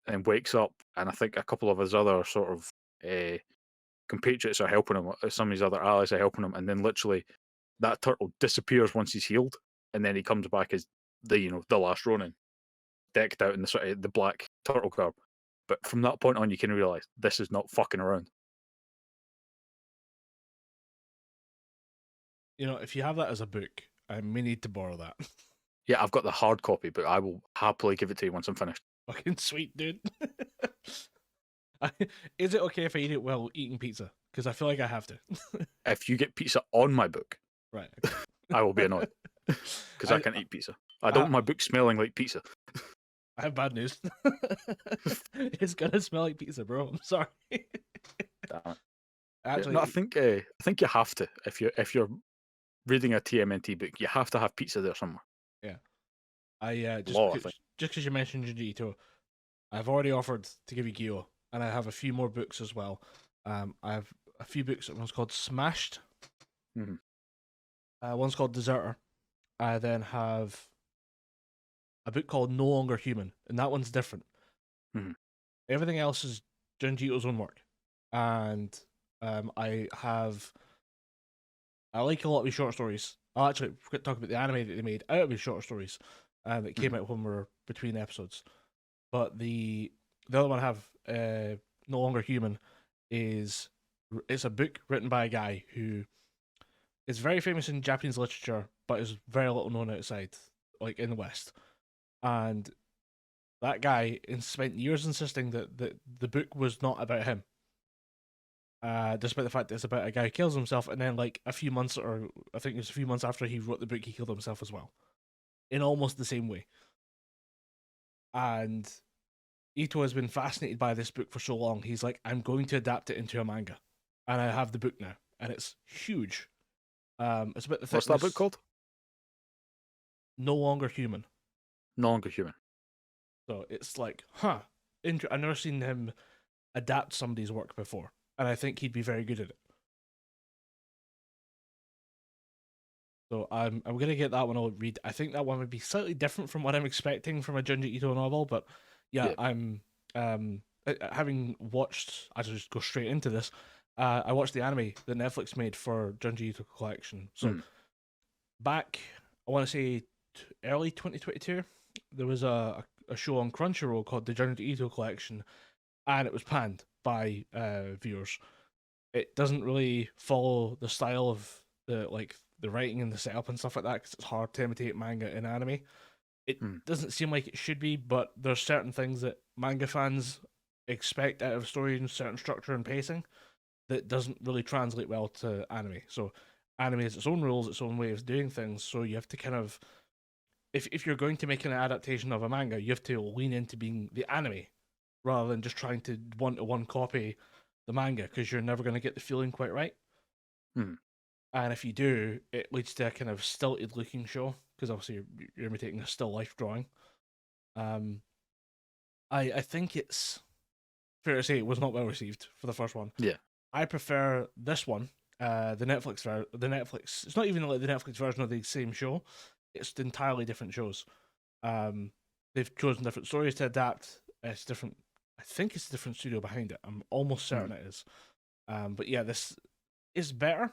and wakes up, and I think a couple of his other sort of compatriots are helping him. Some of his other allies are helping him, and then literally that turtle disappears once he's healed, and then he comes back as the last Ronin, decked out in the sort of the black turtle garb. But from that point on, you can realize this is not fucking around. If you have that as a book, I may need to borrow that. Yeah, I've got the hard copy, but I will happily give it to you once I'm finished. Fucking sweet, dude. Is it okay if I eat it while eating pizza? Because I feel like I have to. If you get pizza on my book, Right. I will be annoyed because I can't eat pizza. I don't want my book smelling like pizza. I have bad news. It's gonna smell like pizza, bro. I'm sorry. Damn it. Actually, No, I think you have to if you're reading a TMNT book, you have to have pizza there somewhere. yeah. I Law, I just think. because you mentioned Junji Ito, I've already offered to give you Gyo, and I have a few more books as well. I have a few books. One's called Smashed. Mhm. One's called Deserter. I then have a book called No Longer Human, and that one's different. Mhm. Everything else is Junji Ito's own work, and I like a lot of his short stories. I'll actually talk about the anime that they made out of his short stories that came out when we were between episodes. But the other one I have, No Longer Human, it's a book written by a guy who is very famous in Japanese literature, but is very little known outside, like in the West. And that guy spent years insisting that the book was not about him. Despite the fact that it's about a guy who kills himself, and then like a few months, or I think it was a few months after he wrote the book, he killed himself as well, in almost the same way. And Ito has been fascinated by this book for so long. He's like, I'm going to adapt it into a manga, and I have the book now, and it's huge. It's about the thickness. What's that book called? No Longer Human. No Longer Human. So it's like, I've never seen him adapt somebody's work before, and I think he'd be very good at it. So I'm gonna get that one. I'll read. I think that one would be slightly different from what I'm expecting from a Junji Ito novel, but yeah. I'm having watched. I just go straight into this. I watched the anime that Netflix made for Junji Ito collection. So back, I want to say early 2022, there was a show on Crunchyroll called the Junji Ito collection, and it was panned by viewers. It doesn't really follow the style of the writing and the setup and stuff like that, because it's hard to imitate manga in anime. It doesn't seem like it should be, but there's certain things that manga fans expect out of a story and certain structure and pacing that doesn't really translate well to anime. So anime has its own rules, its own way of doing things, so you have to kind of, if you're going to make an adaptation of a manga, you have to lean into being the anime rather than just trying to one-to-one copy the manga, because you're never going to get the feeling quite right. And if you do, it leads to a kind of stilted looking show, because obviously you're imitating a still life drawing. I think it's fair to say it was not well received for the first one. Yeah. I prefer this one, the Netflix. It's not even like the Netflix version of the same show. It's entirely different shows. They've chosen different stories to adapt. It's different. I think it's a different studio behind it. I'm almost certain it is. But yeah, this is better.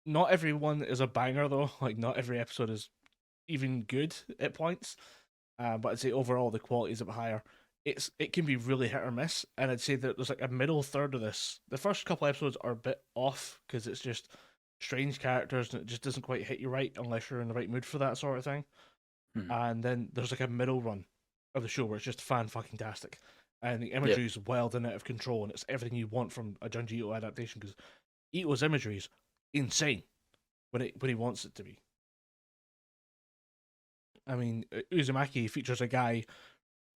Not every one is a banger though. Like not every episode is even good at points. But I'd say overall the quality is a bit higher. It can be really hit or miss, and I'd say that there's like a middle third of this. The first couple episodes are a bit off because it's just strange characters, and it just doesn't quite hit you right unless you're in the right mood for that sort of thing. Mhm. And then there's like a middle run of the show where it's just fan-fucking-tastic. And the imagery is wild and out of control, and it's everything you want from a Junji Ito adaptation, because Ito's imagery is insane when he wants it to be. I mean, Uzumaki features a guy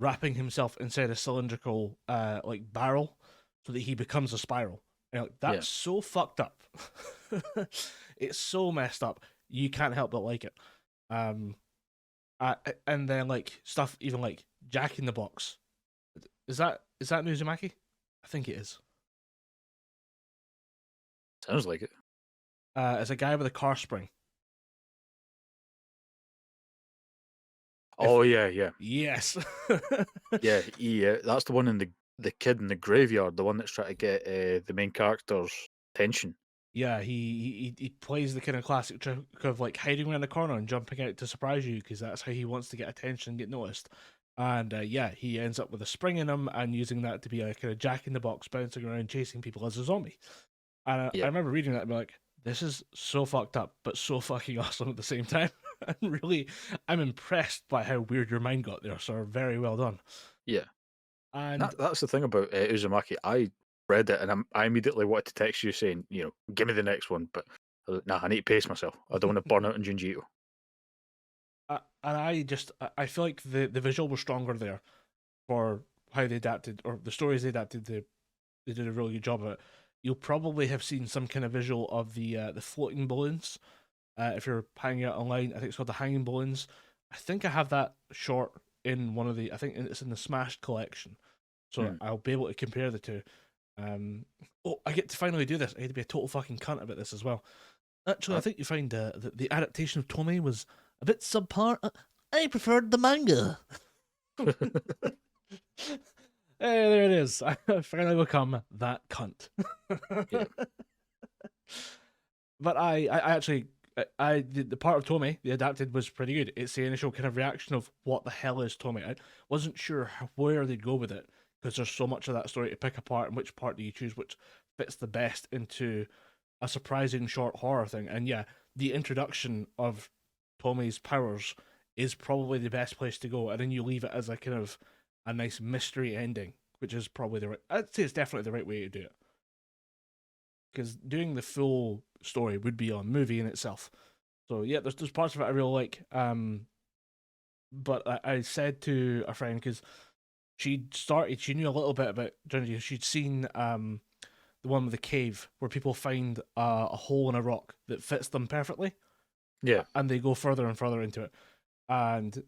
wrapping himself inside a cylindrical like barrel so that he becomes a spiral. And you're like, that's so fucked up. It's so messed up. You can't help but like it. And then like stuff even like Jack in the Box. Is that Uzumaki? I think it is. Sounds like it. It's a guy with a car spring. Oh yeah. Yes. Yeah, that's the one in the kid in the graveyard, the one that's trying to get the main character's attention. Yeah, he plays the kind of classic trick of like hiding around the corner and jumping out to surprise you, because that's how he wants to get attention and get noticed. And yeah, he ends up with a spring in him and using that to be a kind of Jack in the Box, bouncing around chasing people as a zombie. And I remember reading that and being like, this is so fucked up, but so fucking awesome at the same time. And really, I'm impressed by how weird your mind got there. So very well done. Yeah, And that's the thing about Uzumaki. I read it and I immediately wanted to text you saying, give me the next one, but nah, I need to pace myself. I don't want to burn out on Junji Ito. And I feel like the visual was stronger there for how they adapted, or the stories they adapted. They did a really good job of it. You'll probably have seen some kind of visual of the floating balloons. If you're hanging out online, I think it's called the hanging balloons. I think I have that short in one of the. I think it's in the Smashed collection, so I'll be able to compare the two. I get to finally do this. I get to be a total fucking cunt about this as well. Actually, I think you find that the adaptation of Tommy was a bit subpar. I preferred the manga. Hey, there it is. I finally become that cunt. But I actually, the part of Tommy, the adapted, was pretty good. It's the initial kind of reaction of what the hell is Tommy. I wasn't sure where they'd go with it, because there's so much of that story to pick apart, and which part do you choose, which fits the best into a surprising short horror thing. And yeah, the introduction of Tommy's powers is probably the best place to go, and then you leave it as a kind of a nice mystery ending, which is probably the right. I'd say it's definitely the right way to do it, because doing the full story would be a movie in itself. So yeah, there's parts of it I really like. But I said to a friend, because she knew a little bit about Junji. She'd seen the one with the cave where people find a hole in a rock that fits them perfectly. Yeah, and they go further and further into it. And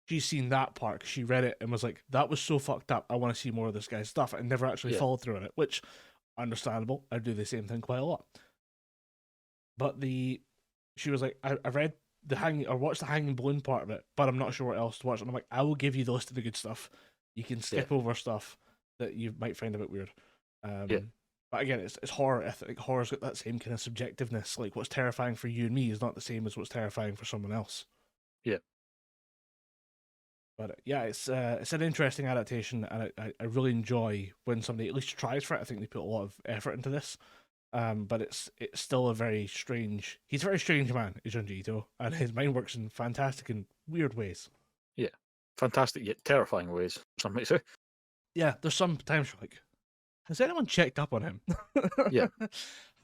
she's seen that part, 'cause she read it and was like, that was so fucked up, I want to see more of this guy's stuff, and never actually followed through on it, which, understandable. I do the same thing quite a lot. But she was like, I read watched the hanging balloon part of it, but I'm not sure what else to watch. And I'm like, I will give you those to the good stuff. You can skip over stuff that you might find a bit weird. But again, it's horror. I think horror's got that same kind of subjectiveness. Like, what's terrifying for you and me is not the same as what's terrifying for someone else. Yeah. But yeah, it's an interesting adaptation, and I really enjoy when somebody at least tries for it. I think they put a lot of effort into this. But it's still he's a very strange man, Junji Ito, and his mind works in fantastic and weird ways. Yeah. Fantastic yet terrifying ways, some might say. Yeah, there's some times you're like, has anyone checked up on him? Yeah.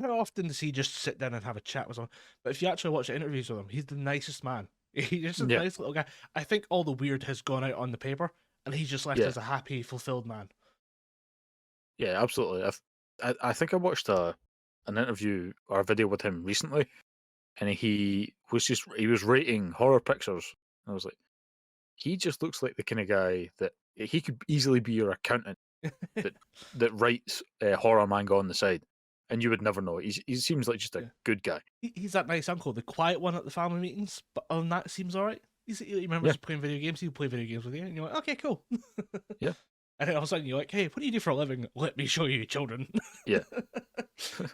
How often does he just sit down and have a chat with someone? But if you actually watch the interviews with him, he's the nicest man. He's just a nice little guy. I think all the weird has gone out on the paper, and he's just left as a happy, fulfilled man. Yeah, absolutely. I think I watched an interview or a video with him recently, and he was rating horror pictures. I was like, he just looks like the kind of guy that he could easily be your accountant that writes horror manga on the side, and you would never know. He seems like just a good guy. He's that nice uncle, the quiet one at the family meetings, but other than that, seems all right. He remembers playing video games. He'll play video games with you, and you're like, okay, cool. Yeah. And then all of a sudden you're like, hey, what do you do for a living? Let me show you, children. Yeah.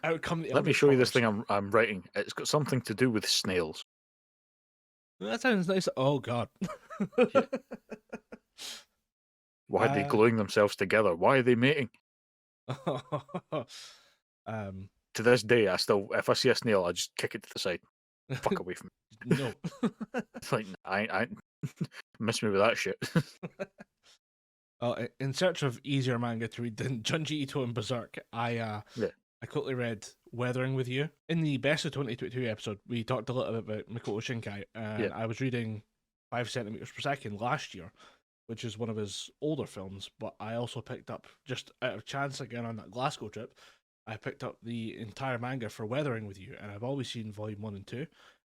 Out come the Let me show you this thing I'm writing. It's got something to do with snails. That sounds nice. Oh, God. Yeah. Why are they gluing themselves together? Why are they mating? to this day, I still, if I see a snail, I just kick it to the side. Fuck away from me. No. It's like, I miss me with that shit. In search of easier manga to read than Junji Ito and Berserk, Yeah. I quickly read Weathering with You. In the Best of 2022 episode, we talked a little bit about Makoto Shinkai, and Yeah. I was reading 5 centimeters per second last year, which is one of his older films, but I also picked up, just out of chance again on that Glasgow trip, I picked up the entire manga for Weathering with You, and I've always seen volume 1 and 2.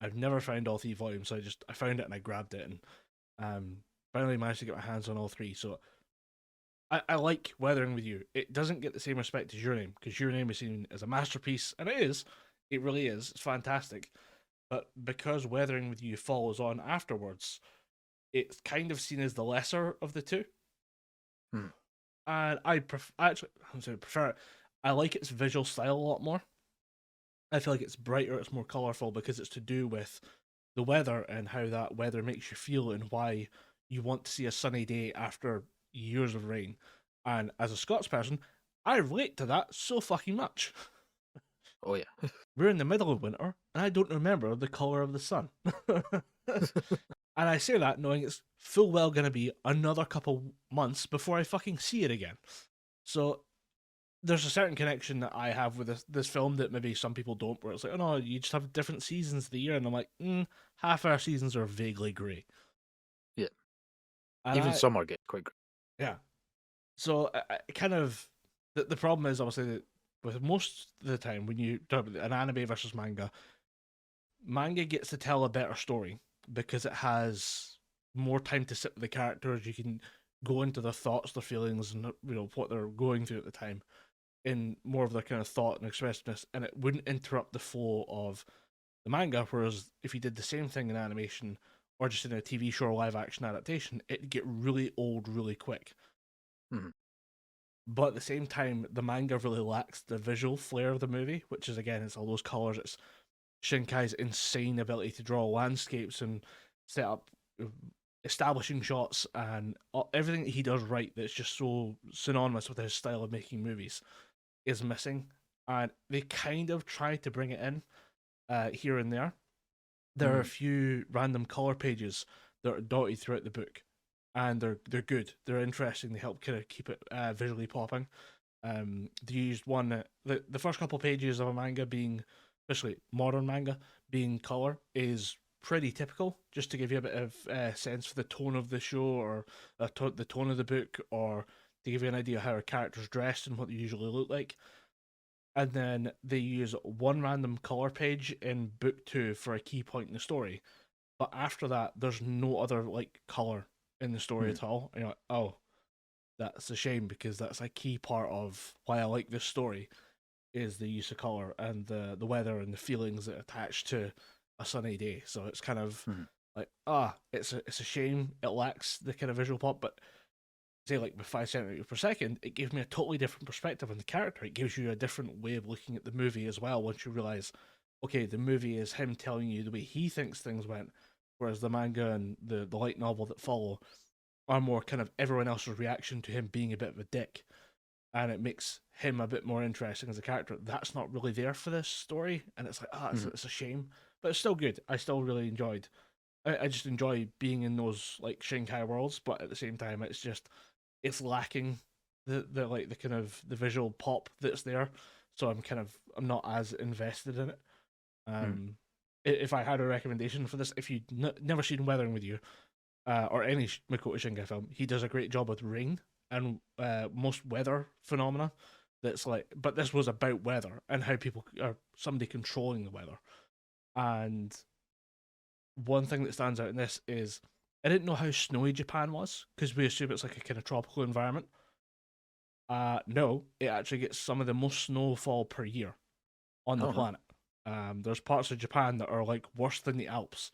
I've never found all 3 volumes, so I found it and I grabbed it, and finally managed to get my hands on all 3, so I like Weathering with You. It doesn't get the same respect as Your Name, because Your Name is seen as a masterpiece, and it is. It really is. It's fantastic. But because Weathering with You follows on afterwards, it's kind of seen as the lesser of the two. And I prefer it. I like its visual style a lot more. I feel like it's brighter, it's more colourful, because it's to do with the weather and how that weather makes you feel and why you want to see a sunny day after years of rain. And as a Scots person, I relate to that so fucking much. Oh yeah. We're in the middle of winter, and I don't remember the colour of the sun. And I say that knowing it's full well going to be another couple months before I fucking see it again. So there's a certain connection that I have with this film that maybe some people don't, where it's like, oh no, you just have different seasons of the year. And I'm like, half our seasons are vaguely grey. Yeah. And Even summer gets quite grey. Yeah. So I kind of, the problem is obviously that with most of the time when you talk about an anime versus manga gets to tell a better story because it has more time to sit with the characters. You can go into their thoughts, their feelings, and what they're going through at the time in more of their kind of thought and expressiveness, and it wouldn't interrupt the flow of the manga. Whereas if you did the same thing in animation or just in a TV show or live action adaptation, it'd get really old really quick. Mm-hmm. But at the same time, the manga really lacks the visual flair of the movie, which is, again, it's all those colors. It's Shinkai's insane ability to draw landscapes and set up establishing shots and everything that he does right that's just so synonymous with his style of making movies is missing. And they kind of try to bring it in here and there. There are a few random color pages that are dotted throughout the book, and they're good. They're interesting. They help kind of keep it visually popping. They used one the first couple pages of a manga being, especially modern manga, being color is pretty typical, just to give you a bit of sense for the tone of the show or the tone of the book, or to give you an idea how a character's dressed and what they usually look like. And then they use one random color page in book 2 for a key point in the story. But after that, there's no other color in the story at all. And you're like, oh, that's a shame, because that's a key part of why I like this story, is the use of color and the weather and the feelings that attach to a sunny day. So it's kind of it's a shame it lacks the kind of visual pop, but say with 5 centimeters per second, it gave me a totally different perspective on the character. It gives you a different way of looking at the movie as well, once you realize, okay, the movie is him telling you the way he thinks things went, whereas the manga and the light novel that follow are more kind of everyone else's reaction to him being a bit of a dick, and it makes him a bit more interesting as a character. That's not really there for this story, and it's like, it's a shame, but it's still good. I still really enjoyed. I just enjoy being in those Shinkai worlds, but at the same time, it's lacking the kind of the visual pop that's there. So I'm not as invested in it. If I had a recommendation for this, if you've never seen Weathering with You, or any Makoto Shinkai film, he does a great job with rain and most weather phenomena. But this was about weather and how people are somebody controlling the weather. And one thing that stands out in this is I didn't know how snowy Japan was, because we assume it's a kind of tropical environment. No, it actually gets some of the most snowfall per year on the planet. There's parts of Japan that are worse than the Alps.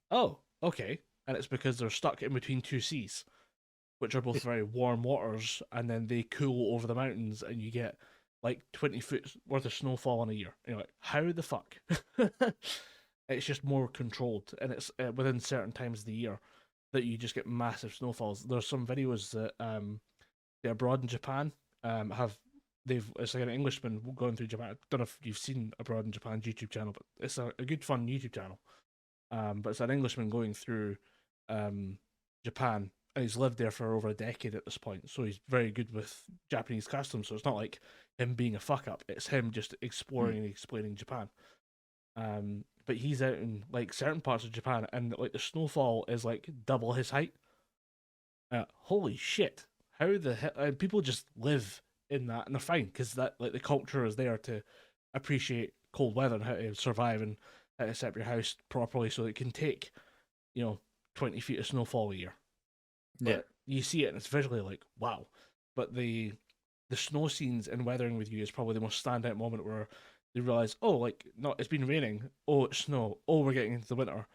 Oh, okay. And it's because they're stuck in between two seas, which are both very warm waters, and then they cool over the mountains, and you get 20 foot worth of snowfall in a year. And you're like, how the fuck? It's just more controlled, and it's within certain times of the year that you just get massive snowfalls. There's some videos that the abroad in Japan have it's like an Englishman going through Japan. I don't know if you've seen Abroad in Japan's YouTube channel, but it's a good fun YouTube channel. But it's an Englishman going through Japan, and he's lived there for over a decade at this point, so he's very good with Japanese customs. So it's not like him being a fuck up; it's him just exploring and explaining Japan. But he's out in like certain parts of Japan, and like the snowfall is like double his height. Holy shit! How the hell? People just live in that, and they're fine because that like the culture is there to appreciate cold weather and how to survive and how to set up your house properly so it can take 20 feet of snowfall a year. But you see it and it's visually like wow. But the snow scenes in Weathering with You is probably the most standout moment where they realize, oh, like no, it's been raining. Oh, it's snow. Oh, we're getting into the winter.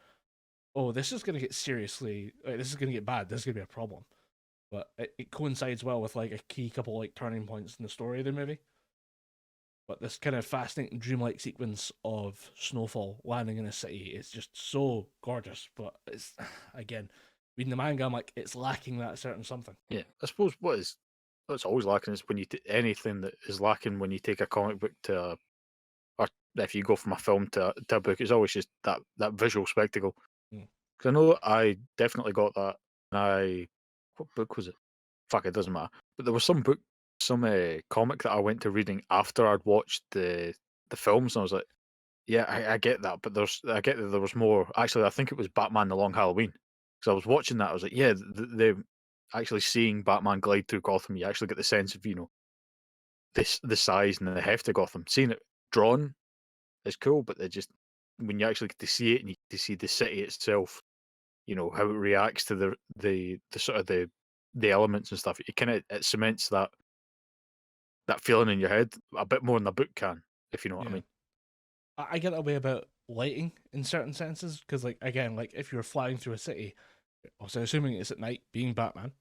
Oh, this is gonna get seriously. Like, this is gonna get bad. This is gonna be a problem. But it coincides well with like a key couple like turning points in the story of the movie. But this kind of fascinating dreamlike sequence of snowfall landing in a city is just so gorgeous. But it's again, reading the manga, I'm like, it's lacking that certain something. Yeah, I suppose what's always lacking is when you anything that is lacking when you take a comic book to or if you go from a film to a book, it's always just that visual spectacle. Because I know I definitely got that. And what book was it? Fuck, it doesn't matter. But there was some book, some comic that I went to reading after I'd watched the films, and I was like, yeah, I get that, but I get that there was more. Actually, I think it was Batman: The Long Halloween. Because I was watching that, I was like, yeah, they actually seeing Batman glide through Gotham, you actually get the sense of the size and the heft of Gotham. Seeing it drawn is cool, but they just when you actually get to see it and you get to see the city itself, how it reacts to the sort of the elements and stuff. It kind of it cements that feeling in your head a bit more than the book can, if you know what I mean. I get that way about lighting in certain senses because, like, again, like if you're flying through a city, also assuming it's at night, being Batman,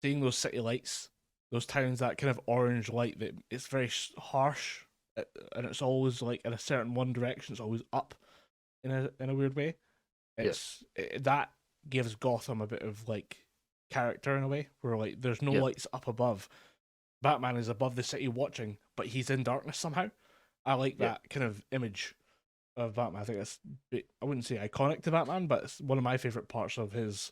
seeing those city lights, those towns, that kind of orange light that it's very harsh, and it's always like in a certain one direction. It's always up in a weird way. That gives Gotham a bit of like character in a way where like there's no lights up above. Batman is above the city watching, but he's in darkness somehow. I like that kind of image of Batman. I think that's, I wouldn't say iconic to Batman, but it's one of my favorite parts of his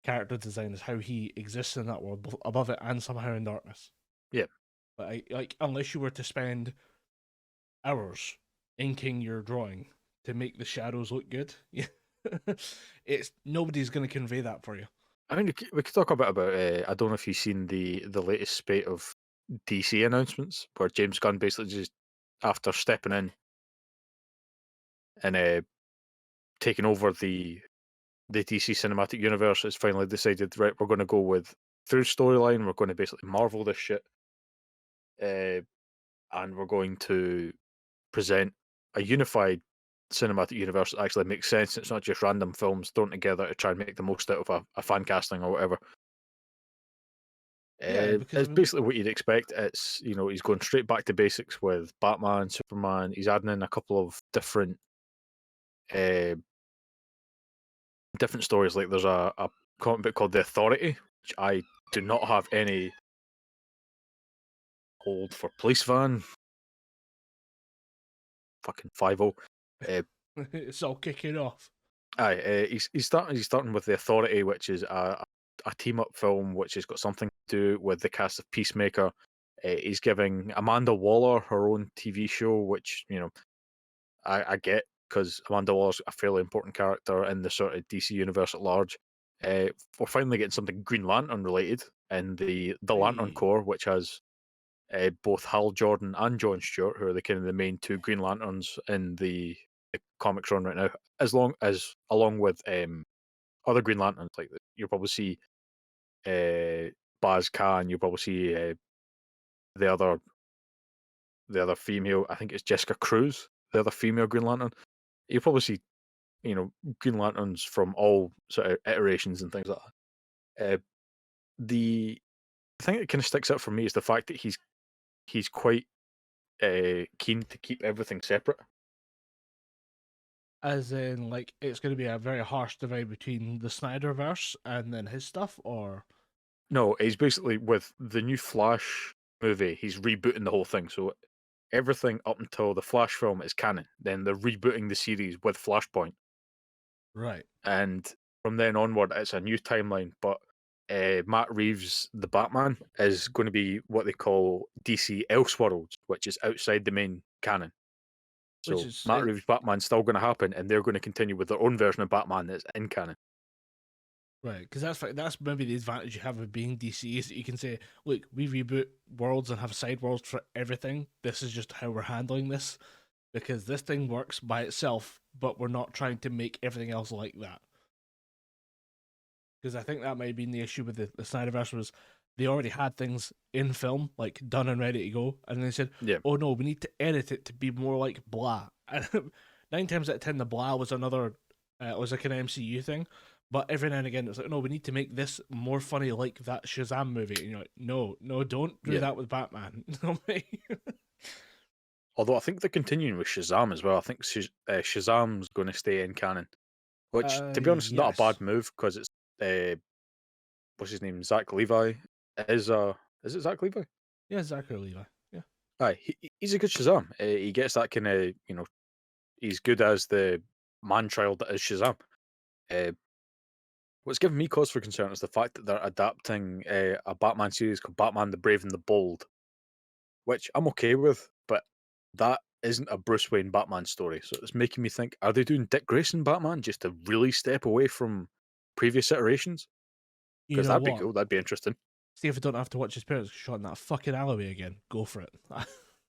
character design is how he exists in that world, both above it and somehow in darkness. Yeah. But unless you were to spend hours inking your drawing to make the shadows look good, it's nobody's going to convey that for you. I mean, we could talk a bit about. I don't know if you've seen the latest spate of DC announcements where James Gunn basically just after stepping in and taking over the DC cinematic universe has finally decided, right, we're going to go with through storyline, we're going to basically Marvel this shit, and we're going to present a unified cinematic universe that actually makes sense. It's not just random films thrown together to try and make the most out of a fan casting or whatever. It's basically what you'd expect. It's he's going straight back to basics with Batman, Superman. He's adding in a couple of different stories. Like there's a comic book called The Authority, which I do not have any hold for police van. Fucking 5-0. It's all kicking off. Aye, he's starting with The Authority, which is a team up film which has got something to do with the cast of Peacemaker. He's giving Amanda Waller her own TV show, which I get because Amanda Waller's a fairly important character in the sort of DC universe at large. We're finally getting something Green Lantern related in the Lantern Corps, which has both Hal Jordan and John Stewart, who are the kind of the main two Green Lanterns in the comics run right now, along with other Green Lanterns. Like you'll probably see Baz Khan, you'll probably see the other female. I think it's Jessica Cruz, the other female Green Lantern. You'll probably see Green Lanterns from all sort of iterations and things like that. The thing that kind of sticks out for me is the fact that he's quite keen to keep everything separate. As in, like, it's going to be a very harsh divide between the Snyderverse and then his stuff, or? No, he's basically with the new Flash movie, he's rebooting the whole thing. So everything up until the Flash film is canon. Then they're rebooting the series with Flashpoint, Right. and from then onward, it's a new timeline. But Matt Reeves, the Batman, is going to be what they call DC Elseworlds, which is outside the main canon. Which So is Matt Reeves' Batman's still going to happen, and they're going to continue with their own version of Batman that's in canon. right, because that's maybe the advantage you have of being DC is that you can say, look, we reboot worlds and have side worlds for everything. This is just how we're handling this because this thing works by itself, but we're not trying to make everything else like that. Because I think that might have been the issue with the Snyderverse was they already had things in film, like done and ready to go, and they said, Yeah. "Oh no, we need to edit it to be more like blah." And 9 times out of 10, the blah was another, was like an MCU thing. But every now and again, it's like, no, we need to make this more funny, like that Shazam movie. And you're like, no, don't do that with Batman. Although I think they're continuing with Shazam as well. I think Shazam's going to stay in canon, which, to be honest, is not a bad move because it's what's his name, Zach Levi. Is it Zach Levi? Yeah, Zachary Levi. Yeah. Aye, he's a good Shazam. He gets that kind of, he's good as the man-child that is Shazam. What's given me cause for concern is the fact that they're adapting a Batman series called Batman the Brave and the Bold, which I'm okay with, but that isn't a Bruce Wayne Batman story. So it's making me think, are they doing Dick Grayson Batman just to really step away from previous iterations? You Because know that'd be what? cool. That'd be interesting. See if I don't have to watch his parents shot in that fucking alleyway again. Go for it.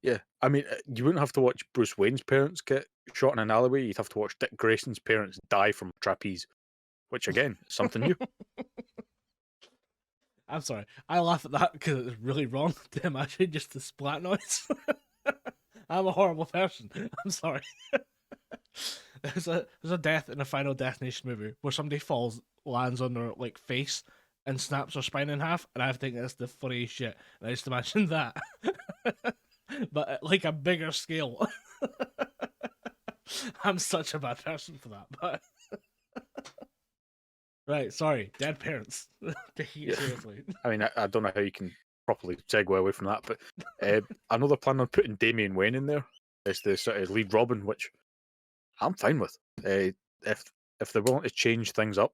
Yeah, I mean, you wouldn't have to watch Bruce Wayne's parents get shot in an alleyway. You'd have to watch Dick Grayson's parents die from a trapeze, which again, is something new. I'm sorry. I laugh at that because it's really wrong to imagine just the splat noise. I'm a horrible person. I'm sorry. There's a death in a Final Destination movie where somebody falls, lands on their like face, and snaps their spine in half, and I think that's the funniest shit. And I just imagine that, but at like a bigger scale. I'm such a bad person for that, but right. Sorry, dead parents. Taking it seriously. I mean, I don't know how you can properly segue away from that, but I know they're planning on putting Damian Wayne in there as the sort of lead Robin, which I'm fine with. If they're willing to change things up,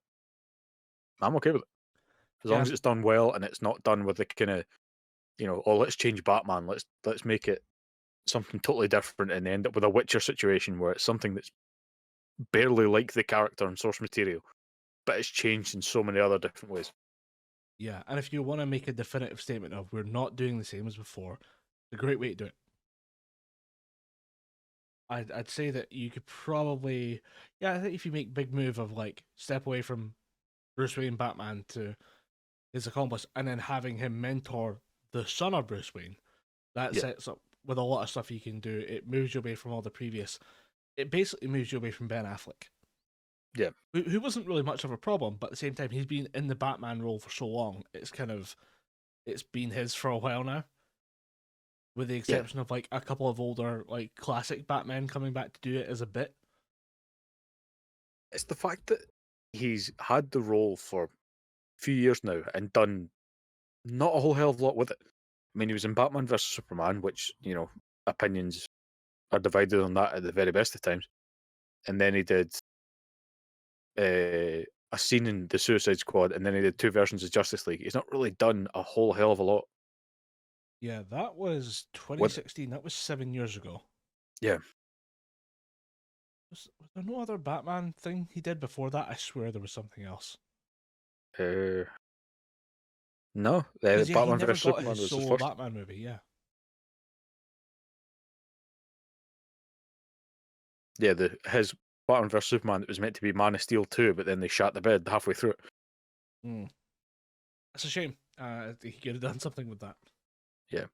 I'm okay with it. As long as it's done well and it's not done with the kind of, oh, let's change Batman, let's make it something totally different and end up with a Witcher situation where it's something that's barely like the character and source material, but it's changed in so many other different ways. Yeah, and if you want to make a definitive statement of we're not doing the same as before, it's a great way to do it. I'd say that you could probably, yeah, I think if you make big move of like step away from Bruce Wayne Batman to his accomplice and then having him mentor the son of Bruce Wayne, that sets up with a lot of stuff you can do. It moves you away from all the previous. It basically moves you away from Ben Affleck. Yeah. Who wasn't really much of a problem, but at the same time, he's been in the Batman role for so long. It's been his for a while now. With the exception of like a couple of older, like classic Batman coming back to do it as a bit. It's the fact that he's had the role for a few years now and done not a whole hell of a lot with it. I mean, he was in Batman vs Superman, which, opinions are divided on that at the very best of times. And then he did a scene in the Suicide Squad, and then he did 2 versions of Justice League. He's not really done a whole hell of a lot. Yeah, that was 2016. That was 7 years ago. Yeah. Was there no other Batman thing he did before that? I swear there was something else. No, Yeah, Batman he never vs got Superman his was his solo first. Batman movie. Yeah. Yeah, his Batman vs Superman, it was meant to be Man of Steel 2, but then they shot the bed halfway through it. That's a shame. He could have done something with that. Yeah.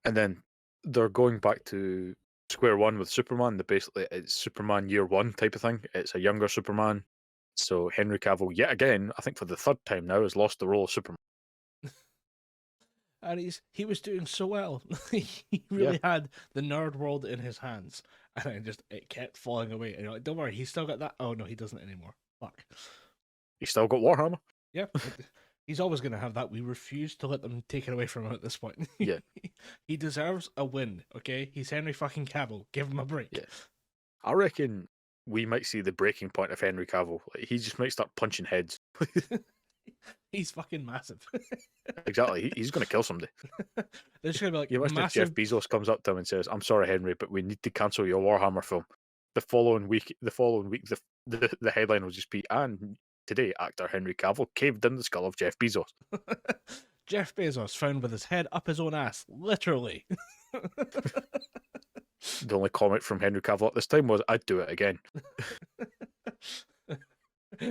And then they're going back to square one with Superman. Basically, it's Superman year one type of thing. It's a younger Superman. So Henry Cavill, yet again, I think for the 3rd time now, has lost the role of Superman. And he was doing so well. He really had the nerd world in his hands, and then it kept falling away. And you're like, don't worry, he's still got that. Oh no, he doesn't anymore. Fuck. He's still got Warhammer. Yeah, He's always going to have that. We refuse to let them take it away from him at this point. Yeah. He deserves a win, okay? He's Henry fucking Cavill. Give him a break. Yeah. I reckon we might see the breaking point of Henry Cavill. Like, he just might start punching heads. He's fucking massive. Exactly. He's going to kill somebody. They're just going to be like, You imagine massive. if Jeff Bezos comes up to him and says, "I'm sorry, Henry, but we need to cancel your Warhammer film." The following week, the headline will just be, "And today, actor Henry Cavill caved in the skull of Jeff Bezos." Jeff Bezos found with his head up his own ass, literally. The only comment from Henry Cavill at this time was, "I'd do it again."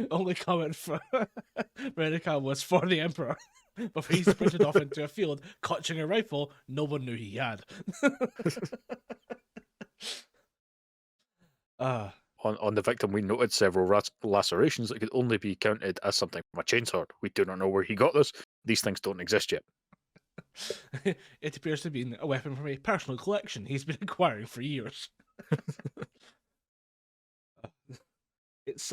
Only comment from Henry Cavill was for the Emperor. Before he sprinted off into a field, clutching a rifle no one knew he had. On the victim, we noted several lacerations that could only be counted as something from a chainsaw. We do not know where he got this. These things don't exist yet. It appears to be a weapon from a personal collection he's been acquiring for years. It's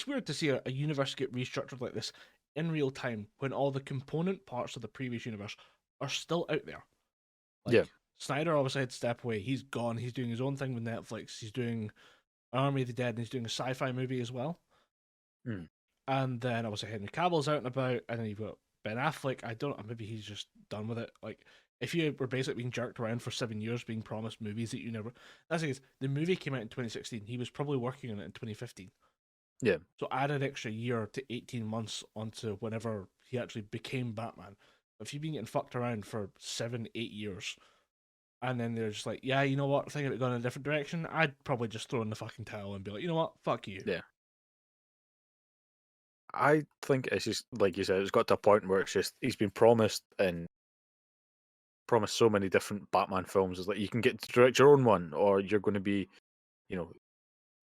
weird to see a universe get restructured like this in real time when all the component parts of the previous universe are still out there. Like, yeah. Snyder obviously had to step away. He's gone. He's doing his own thing with Netflix. He's doing Army of the Dead, and he's doing a sci-fi movie as well. Mm. And then obviously Henry Cavill's out and about, and then you've got Ben Affleck. I don't know, maybe he's just done with it. Like, if you were basically being jerked around for 7 years, being promised movies that you never... That's the thing is, the movie came out in 2016. He was probably working on it in 2015. Yeah. So add an extra year to 18 months onto whenever he actually became Batman. If you've been getting fucked around for 7, 8 years, and then they're just like, yeah, you know what, thinking about going in a different direction, I'd probably just throw in the fucking towel and be like, you know what, fuck you. Yeah. I think it's just, like you said, it's got to a point where it's just, he's been promised so many different Batman films. It's like, you can get to direct your own one, or you're going to be,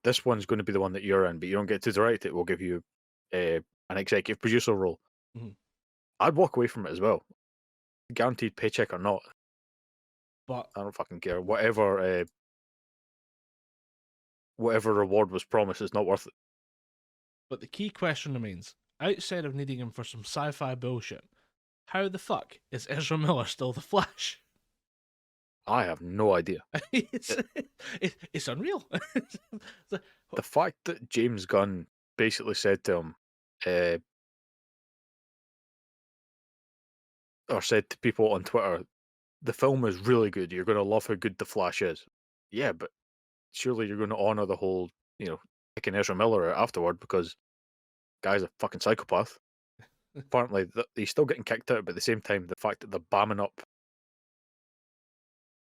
this one's going to be the one that you're in, but you don't get to direct it. We'll give you an executive producer role. Mhm. I'd walk away from it as well. Guaranteed paycheck or not. But I don't fucking care. Whatever reward was promised is not worth it. But the key question remains, outside of needing him for some sci-fi bullshit, how the fuck is Ezra Miller still the Flash? I have no idea. It's unreal. The fact that James Gunn basically said to him, or said to people on Twitter, the film is really good. You're going to love how good the Flash is. Yeah, but surely you're going to honour the whole, kicking Ezra Miller out afterward, because guy's a fucking psychopath. Apparently, he's still getting kicked out, but at the same time, the fact that they're bamming up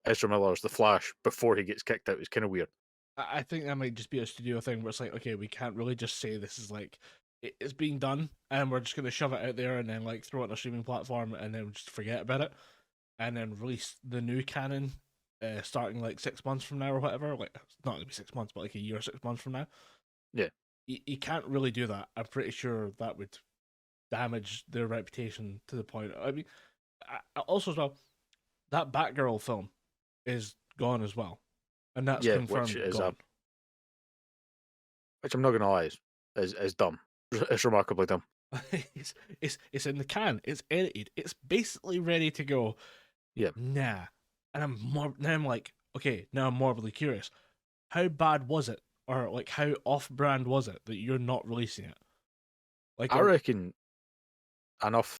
Ezra Miller as the Flash before he gets kicked out is kind of weird. I think that might just be a studio thing where it's like, okay, we can't really just say this is like, it's being done, and we're just going to shove it out there and then like throw it on a streaming platform and then just forget about it, and then release the new canon starting like 6 months from now or whatever. Like, it's not going to be 6 months, but like a year, 6 months from now. Yeah. You can't really do that. I'm pretty sure that would damage their reputation to the point. I mean, also as well, that Batgirl film is gone as well, and that's confirmed which is gone. Which I'm not gonna lie is dumb. It's remarkably dumb. It's in the can. It's edited. It's basically ready to go. Yeah. Nah, and I'm like, okay, now I'm morbidly curious. How bad was it, or like how off-brand was it that you're not releasing it? Like, I reckon enough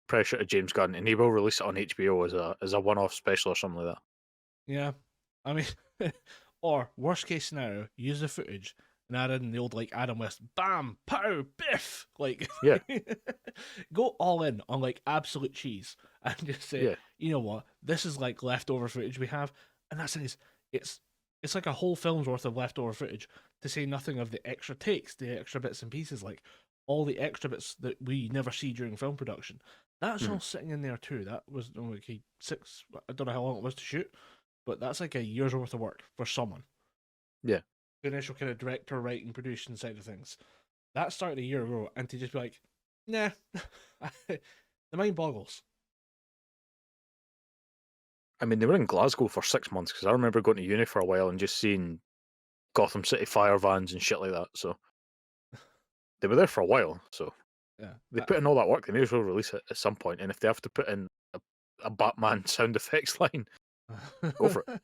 pressure to James Gunn, and he will release it on HBO as a one-off special or something like that. Yeah, I mean, or worst case scenario, use the footage and add in the old like Adam West, bam, pow, biff, like, yeah, go all in on like absolute cheese and just say, yeah, you know what, this is like leftover footage we have, and that's it. It's like a whole film's worth of leftover footage, to say nothing of the extra takes, the extra bits and pieces, like all the extra bits that we never see during film production. That's all sitting in there too. That was like I don't know how long it was to shoot, but that's like a year's worth of work for someone. Yeah. The initial kind of director, writing, producing side of things. That started a year ago, and to just be like, nah, the mind boggles. I mean, they were in Glasgow for 6 months, because I remember going to uni for a while and just seeing Gotham City fire vans and shit like that. So they were there for a while, so Yeah. they put in all that work. They may as well release it at some point. And if they have to put in a Batman sound effects line, go for it.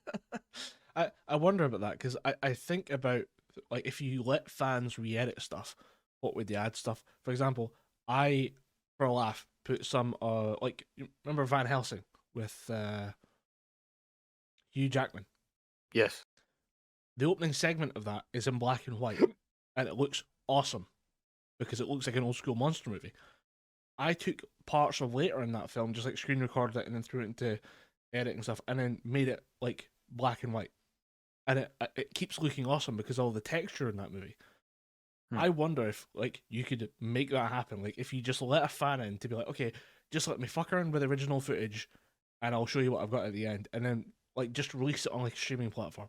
I wonder about that because I think about like if you let fans re-edit stuff, what would they add stuff? For example, I for a laugh put some like you remember Van Helsing with Hugh Jackman. Yes. The opening segment of that is in black and white, and it looks awesome because it looks like an old school monster movie. I took parts of later in that film, just like screen recorded it and then threw it into editing stuff, and then made it like black and white, and it keeps looking awesome because of all the texture in that movie. I wonder if like you could make that happen, like if you just let a fan in to be like, okay, just let me fuck around with original footage, and I'll show you what I've got at the end, and then like just release it on like a streaming platform.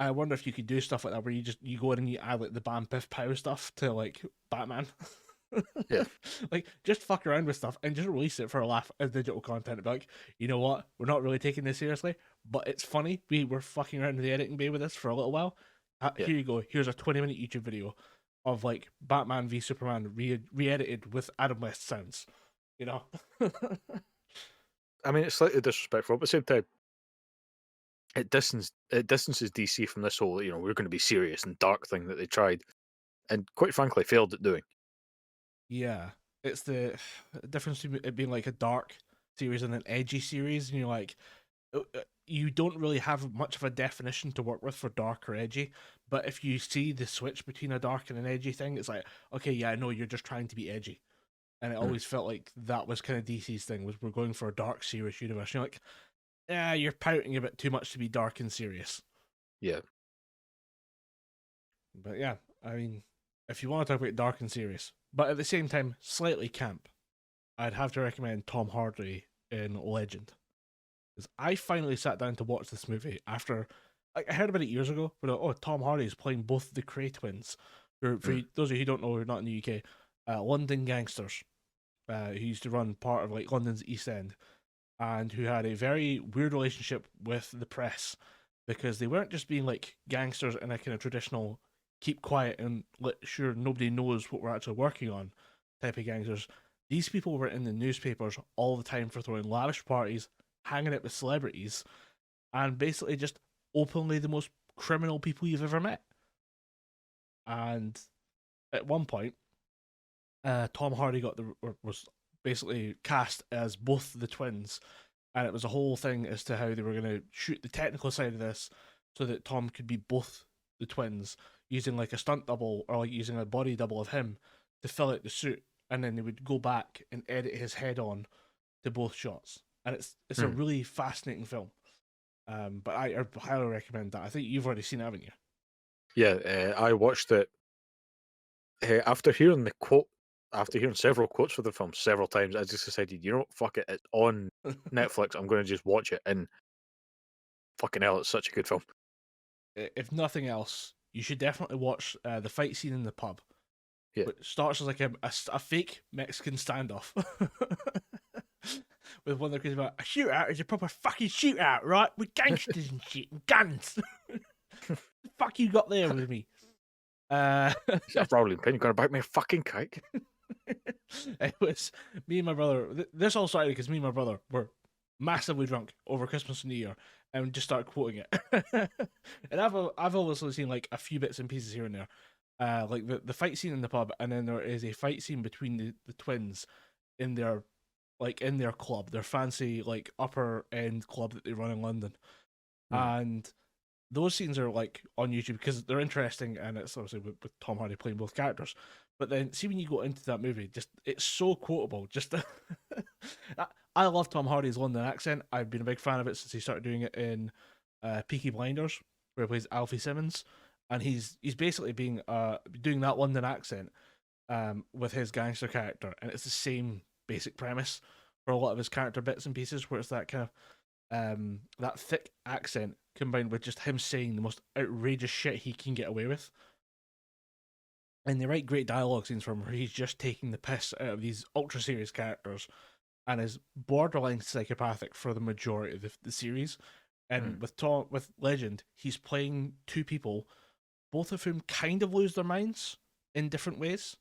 I wonder if you could do stuff like that where you go in and you add like the Bam Biff Pow stuff to like Batman. Yeah. Like just fuck around with stuff and just release it for a laugh as digital content. Be like, you know what? We're not really taking this seriously, but it's funny. We were fucking around in the editing bay with this for a little while. Here you go. Here's a 20-minute YouTube video of like Batman v Superman re-edited with Adam West sounds. You know. I mean, it's slightly disrespectful, but at the same time, it distances DC from this whole, we're going to be serious and dark thing that they tried, and quite frankly failed at doing. Yeah, it's the difference between it being like a dark series and an edgy series, and you're like, you don't really have much of a definition to work with for dark or edgy. But if you see the switch between a dark and an edgy thing, it's like, okay, yeah, I know you're just trying to be edgy. And it always felt like that was kind of DC's thing, was we're going for a dark, serious universe. And you're like, yeah, you're pouting a bit too much to be dark and serious. Yeah. But yeah, I mean, if you want to talk about dark and serious, but at the same time, slightly camp, I'd have to recommend Tom Hardy in Legend. Because I finally sat down to watch this movie after, like, I heard about it years ago, but oh, Tom Hardy is playing both the Cray twins. For those of you who don't know, who are not in the UK, London gangsters, who used to run part of like London's East End, and who had a very weird relationship with the press because they weren't just being like gangsters in a kind of traditional keep quiet and let sure nobody knows what we're actually working on type of gangsters. These people were in the newspapers all the time for throwing lavish parties, hanging out with celebrities, and basically just openly the most criminal people you've ever met. And at one point, Tom Hardy was basically cast as both the twins, and it was a whole thing as to how they were going to shoot the technical side of this so that Tom could be both the twins, using like a stunt double or like using a body double of him to fill out the suit, and then they would go back and edit his head on to both shots. And it's a really fascinating film. But I highly recommend that. I think you've already seen it, haven't you? Yeah, I watched it after hearing the quote. After hearing several quotes for the film several times, I just decided, you know what, fuck it, it's on Netflix. I'm going to just watch it, and fucking hell, it's such a good film. If nothing else, you should definitely watch the fight scene in the pub. Yeah. It starts as like a fake Mexican standoff. With one of the kids about, a shootout is a proper fucking shootout, right? With gangsters and shit and guns. The fuck you got there with me? Is that rolling pin? You gonna bite me a fucking cake? It was me and my brother. This all started because me and my brother were massively drunk over Christmas and New Year, and just started quoting it. And I've obviously seen like a few bits and pieces here and there, like the fight scene in the pub, and then there is a fight scene between the twins in their club, their fancy like upper end club that they run in London, and those scenes are like on YouTube because they're interesting, and it's obviously with Tom Hardy playing both characters. But then see when you go into that movie, just it's so quotable. Just I love Tom Hardy's London accent. I've been a big fan of it since he started doing it in Peaky Blinders, where he plays Alfie Simmons, and he's basically being doing that London accent with his gangster character, and it's the same basic premise for a lot of his character bits and pieces, where it's that kind of that thick accent combined with just him saying the most outrageous shit he can get away with. And they write great dialogue scenes from where he's just taking the piss out of these ultra serious characters and is borderline psychopathic for the majority of the series. And with Legend, he's playing two people, both of whom kind of lose their minds in different ways.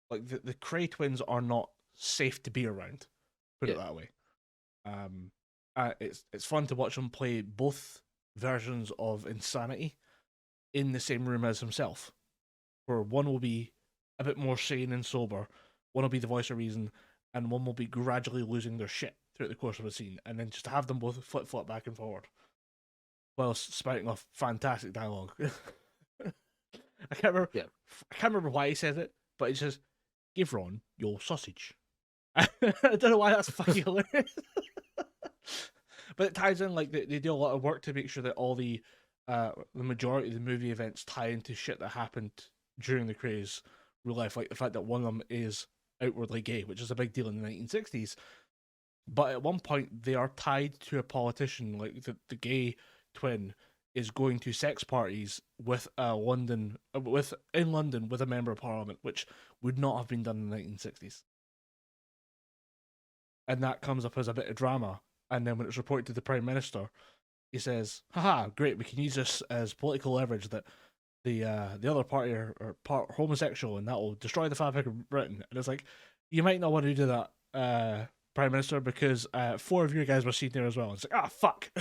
Like the Cray twins are not safe to be around. Put it that way. It's fun to watch him play both versions of insanity in the same room as himself, where one will be a bit more sane and sober, one will be the voice of reason, and one will be gradually losing their shit throughout the course of a scene, and then just have them both flip flop back and forward, whilst spouting off fantastic dialogue. I can't remember. Yeah. I can't remember why he says it, but he says, "Give Ron your sausage." I don't know why that's fucking hilarious. But it ties in, like, they do a lot of work to make sure that all the majority of the movie events tie into shit that happened during the craze real life, like the fact that one of them is outwardly gay, which is a big deal in the 1960s. But at one point, they are tied to a politician, like the gay twin is going to sex parties with in London with a member of parliament, which would not have been done in the 1960s. And that comes up as a bit of drama. And then when it's reported to the Prime Minister, he says, "Haha, great, we can use this as political leverage that the other party are homosexual, and that will destroy the fabric of Britain." And it's like, you might not want to do that, Prime Minister, because 4 of your guys were seen there as well. It's like, fuck.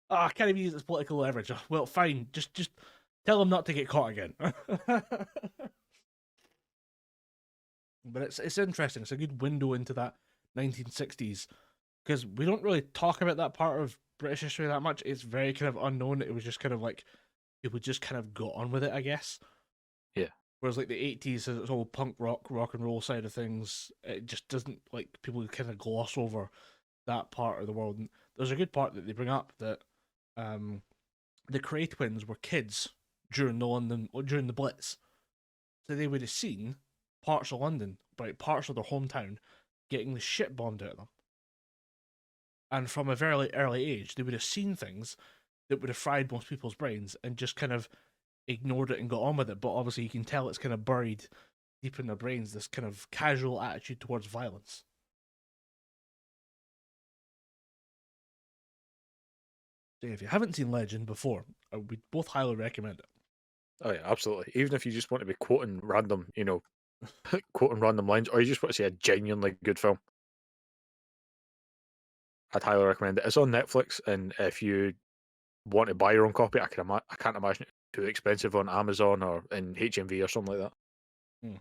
I can't even use this political leverage. Well, fine, just tell him not to get caught again. But it's interesting. It's a good window into that 1960s, because we don't really talk about that part of British history that much. It's very kind of unknown. It was just kind of like people just kind of got on with it, I guess. Yeah. Whereas like the 80s, it's all punk rock and roll side of things. It just doesn't, like, people kind of gloss over that part of the world. And there's a good part that they bring up that the Cray twins were kids during the Blitz, so they would have seen parts of London, right, parts of their hometown, getting the shit bombed out of them. And from a very early age, they would have seen things that would have fried most people's brains and just kind of ignored it and got on with it. But obviously, you can tell it's kind of buried deep in their brains, this kind of casual attitude towards violence. So if you haven't seen Legend before, I would both highly recommend it. Oh yeah, absolutely. Even if you just want to be quoting random, quoting random lines, or you just want to see a genuinely good film, I'd highly recommend it. It's on Netflix, and if you want to buy your own copy, I can't imagine it too expensive on Amazon or in HMV or something like that.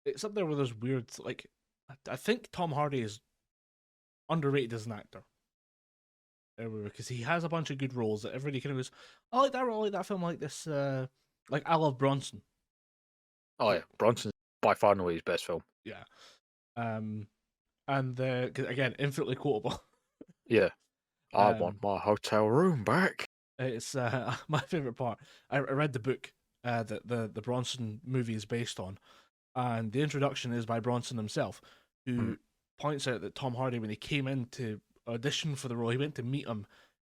It's up there with those weird, like, I think Tom Hardy is underrated as an actor. Because he has a bunch of good roles that everybody kind of goes, "I like that role, I like that film, I like this." Like, I love Bronson. Oh yeah, Bronson's by far and away his best film. Yeah. And again, infinitely quotable. Yeah. I want my hotel room back. It's my favorite part. I read the book that the Bronson movie is based on, and the introduction is by Bronson himself, who points out that Tom Hardy, when he came in to audition for the role, he went to meet him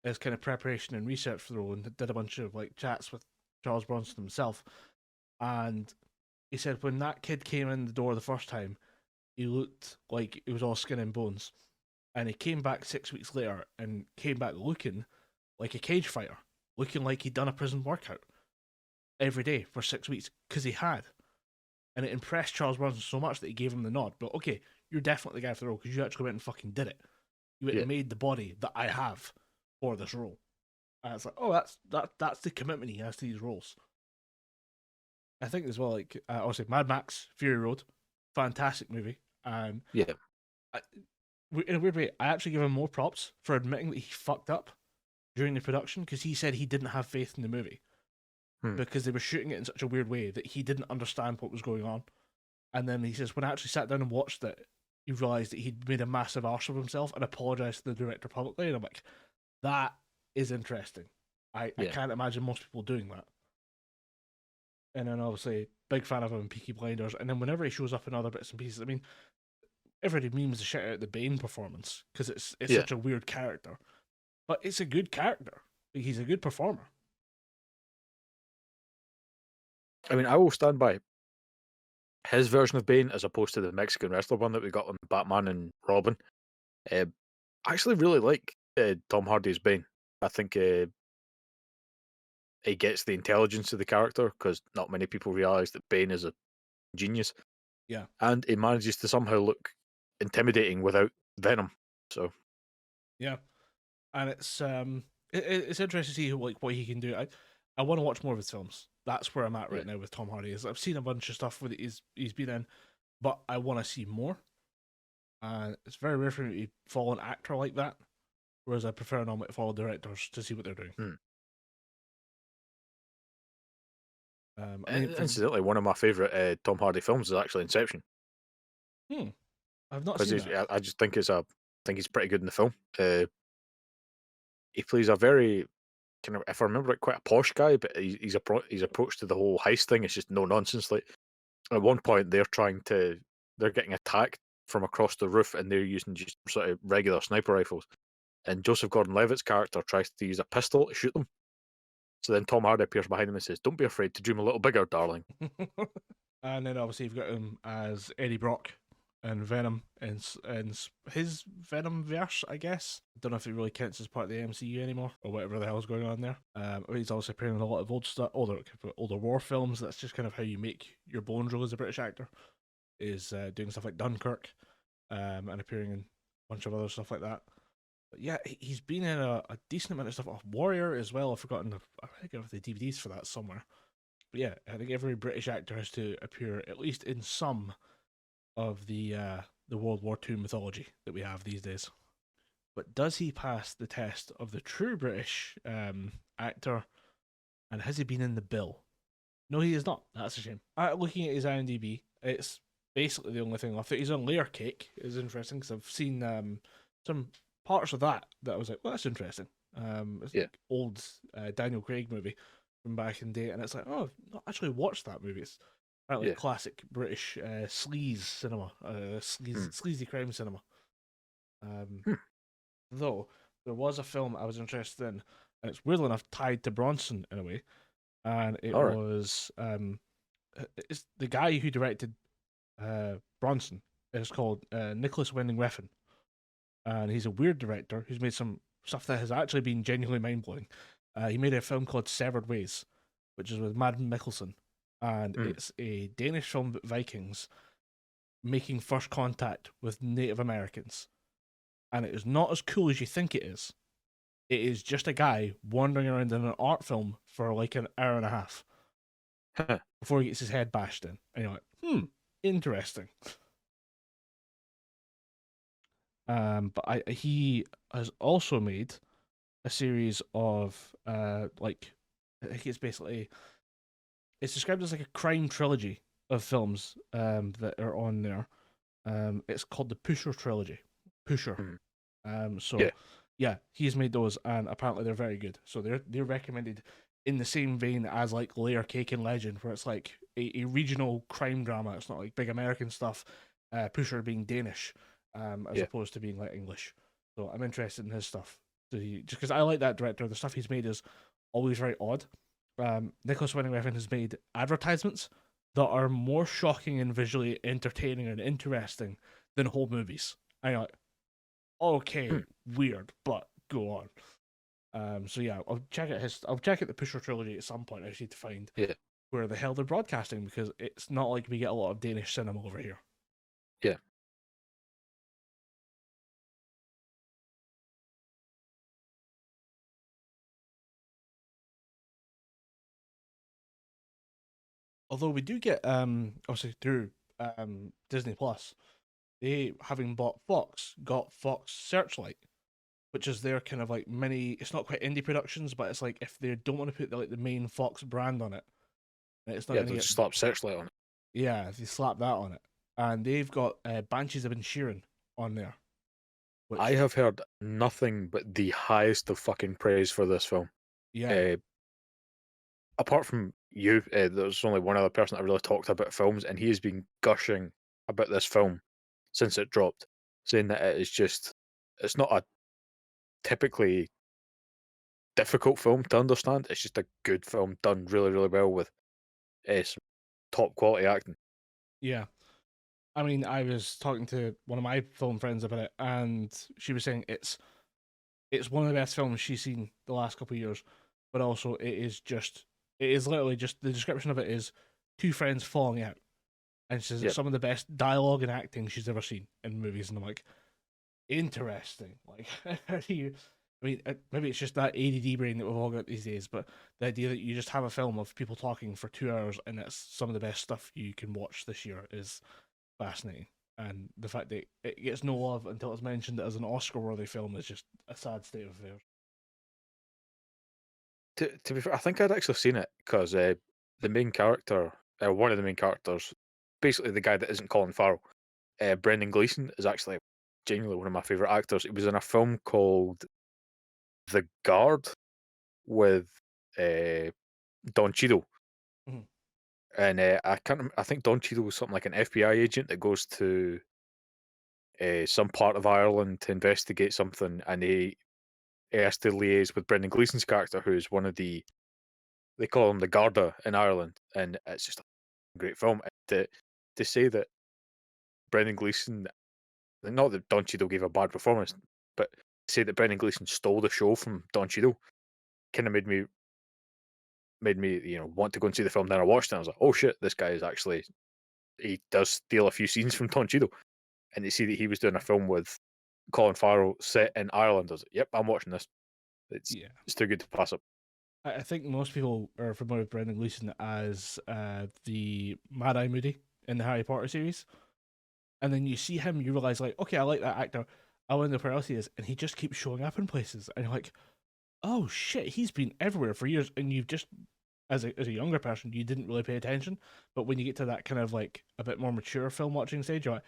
as kind of preparation and research for the role, and did a bunch of like chats with Charles Bronson himself. And he said when that kid came in the door the first time, he looked like he was all skin and bones. And he came back 6 weeks later and came back looking like a cage fighter, looking like he'd done a prison workout every day for 6 weeks, because he had. And it impressed Charles Bronson so much that he gave him the nod. But okay, you're definitely the guy for the role, because you actually went and fucking did it. You went and made the body that I have for this role. And it's like, oh, that's the commitment he has to these roles. I think as well, like, obviously Mad Max Fury Road, fantastic movie. And yeah, in a weird way, I actually give him more props for admitting that he fucked up during the production, because he said he didn't have faith in the movie because they were shooting it in such a weird way that he didn't understand what was going on. And then he says, when I actually sat down and watched it, he realised that he'd made a massive arse of himself and apologised to the director publicly. And I'm like, that is interesting. I can't imagine most people doing that. And then obviously, big fan of him in Peaky Blinders. And then whenever he shows up in other bits and pieces, I mean, everybody memes the shit out of the Bane performance because it's such a weird character. But it's a good character. He's a good performer. I mean, I will stand by his version of Bane as opposed to the Mexican wrestler one that we got on Batman and Robin. I actually really like Tom Hardy's Bane. I think he gets the intelligence of the character, because not many people realize that Bane is a genius, Yeah. and he manages to somehow look intimidating without venom. So Yeah. And it's interesting to see like what he can do. I want to watch more of his films. That's where I'm at right now with Tom Hardy. Is I've seen a bunch of stuff that he's been in, but I want to see more. And it's very rare for me to follow an actor like that, whereas I prefer normally to follow directors to see what they're doing. I mean, incidentally, one of my favourite Tom Hardy films is actually Inception. I've not seen that. I just think think he's pretty good in the film. He plays a very kind of, if I remember it, quite a posh guy, but his approach to the whole heist thing is just no nonsense. Like at one point, they're getting attacked from across the roof, and they're using just sort of regular sniper rifles. And Joseph Gordon-Levitt's character tries to use a pistol to shoot them. So then Tom Hardy appears behind him and says, "Don't be afraid to dream a little bigger, darling." And then obviously you've got him as Eddie Brock and Venom in his Venom verse, I guess. Don't know if he really counts as part of the MCU anymore or whatever the hell's going on there. He's also appearing in a lot of older war films. That's just kind of how you make your bones roll as a British actor. Is doing stuff like Dunkirk, and appearing in a bunch of other stuff like that. But yeah, he's been in a decent amount of stuff. Oh, Warrior as well. I think I have the DVDs for that somewhere. But yeah, I think every British actor has to appear at least in some of the World War II mythology that we have these days. But does he pass the test of the true British actor? And has he been in the bill? No, he is not. That's a shame. Looking at his IMDb, it's basically the only thing left. He's on Layer Cake. Is interesting because I've seen some parts of that I was like, well, that's interesting. It's like old Daniel Craig movie from back in the day, and it's like, oh, I've not actually watched that movie. It's apparently classic British sleaze cinema, sleazy crime cinema. Though there was a film I was interested in, and it's weirdly enough tied to Bronson in a way, and it was it's the guy who directed Bronson. It's called Nicholas Winding Refn, and he's a weird director who's made some stuff that has actually been genuinely mind-blowing. He made a film called Severed Ways, which is with Mads Mikkelsen, and it's a Danish film about Vikings making first contact with Native Americans. And it is not as cool as you think it is. It is just a guy wandering around in an art film for like an hour and a half before he gets his head bashed in. And you're like, interesting. But he has also made a series of I think it's described as like a crime trilogy of films that are on there. It's called the Pusher trilogy. Pusher. He's made those, and apparently they're very good. So they're recommended in the same vein as like Layer Cake and Legend, where it's like a regional crime drama. It's not like big American stuff. Pusher being Danish, as opposed to being like English. So I'm interested in his stuff. So just because I like that director, the stuff he's made is always very odd. Nicholas Winding Refn has made advertisements that are more shocking and visually entertaining and interesting than whole movies. And you're like, okay, weird, but go on. So yeah, I'll check out the Pusher trilogy at some point. I just need to find where the hell they're broadcasting, because it's not like we get a lot of Danish cinema over here. Yeah. Although we do get obviously through Disney Plus, they, having bought Fox, got Fox Searchlight, which is their kind of like mini. It's not quite indie productions, but it's like if they don't want to put the main Fox brand on it, it's not. They'll just slap Searchlight on it. Yeah, they slap that on it, and they've got Banshees of Inisherin on there. Which... I have heard nothing but the highest of fucking praise for this film. Yeah. Apart from you, there's only one other person that really talked about films, and he has been gushing about this film since it dropped, saying that it's not a typically difficult film to understand. It's just a good film done really, really well with some top quality acting. Yeah. I mean, I was talking to one of my film friends about it, and she was saying it's one of the best films she's seen the last couple of years, but also it is literally just the description of it is two friends falling out, and she says it's some of the best dialogue and acting she's ever seen in movies, and I'm like, interesting. Like, how do you? I mean, maybe it's just that ADD brain that we've all got these days, but the idea that you just have a film of people talking for 2 hours and it's some of the best stuff you can watch this year is fascinating. And the fact that it gets no love until it's mentioned as an Oscar-worthy film is just a sad state of affairs. To be fair, I think I'd actually seen it because the main character, one of the main characters, basically the guy that isn't Colin Farrell, Brendan Gleeson, is actually genuinely one of my favourite actors. He was in a film called The Guard with Don Cheadle. Mhm. And I can't. I think Don Cheadle was something like an FBI agent that goes to some part of Ireland to investigate something, and he has to liaise with Brendan Gleeson's character, who is one of they call him the Garda in Ireland, and it's just a great film. To say that Brendan Gleeson, not that Don Cheadle gave a bad performance, but to say that Brendan Gleeson stole the show from Don Cheadle, kind of made me want to go and see the film. Then I watched it and I was like, oh shit, this guy is actually, he does steal a few scenes from Don Cheadle. And to see that he was doing a film with Colin Farrell set in Ireland, I was like, yep, I'm watching this. It's too good to pass up. I think most people are familiar with Brendan Gleeson as the Mad Eye Moody in the Harry Potter series. And then you see him, you realize, like, okay, I like that actor. I wonder where else he is. And he just keeps showing up in places. And you're like, oh shit, he's been everywhere for years. And you've just, as a younger person, you didn't really pay attention. But when you get to that kind of like a bit more mature film watching stage, you're like,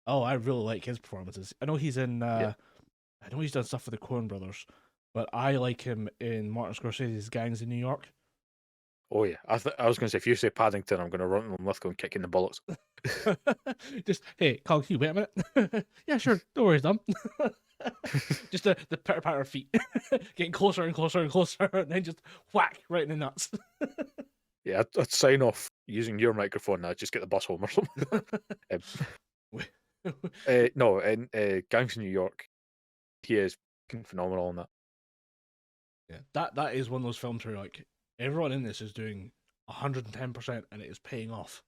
oh, I really like his performances. I know he's in, I know he's done stuff with the Coen brothers, but I like him in Martin Scorsese's Gangs in New York. Oh yeah, I was going to say, if you say Paddington, I'm going to run on Lithgow and kick in the bullets. Just, hey, Colin, can you wait a minute? Yeah, sure, no worries, Dom. Just the pitter patter of feet, getting closer and closer and closer, and then just whack right in the nuts. Yeah, I'd sign off using your microphone now. Just get the bus home or something. No, in Gangs in New York, he is phenomenal in that. Yeah, that is one of those films where like everyone in this is doing 110%, and it is paying off.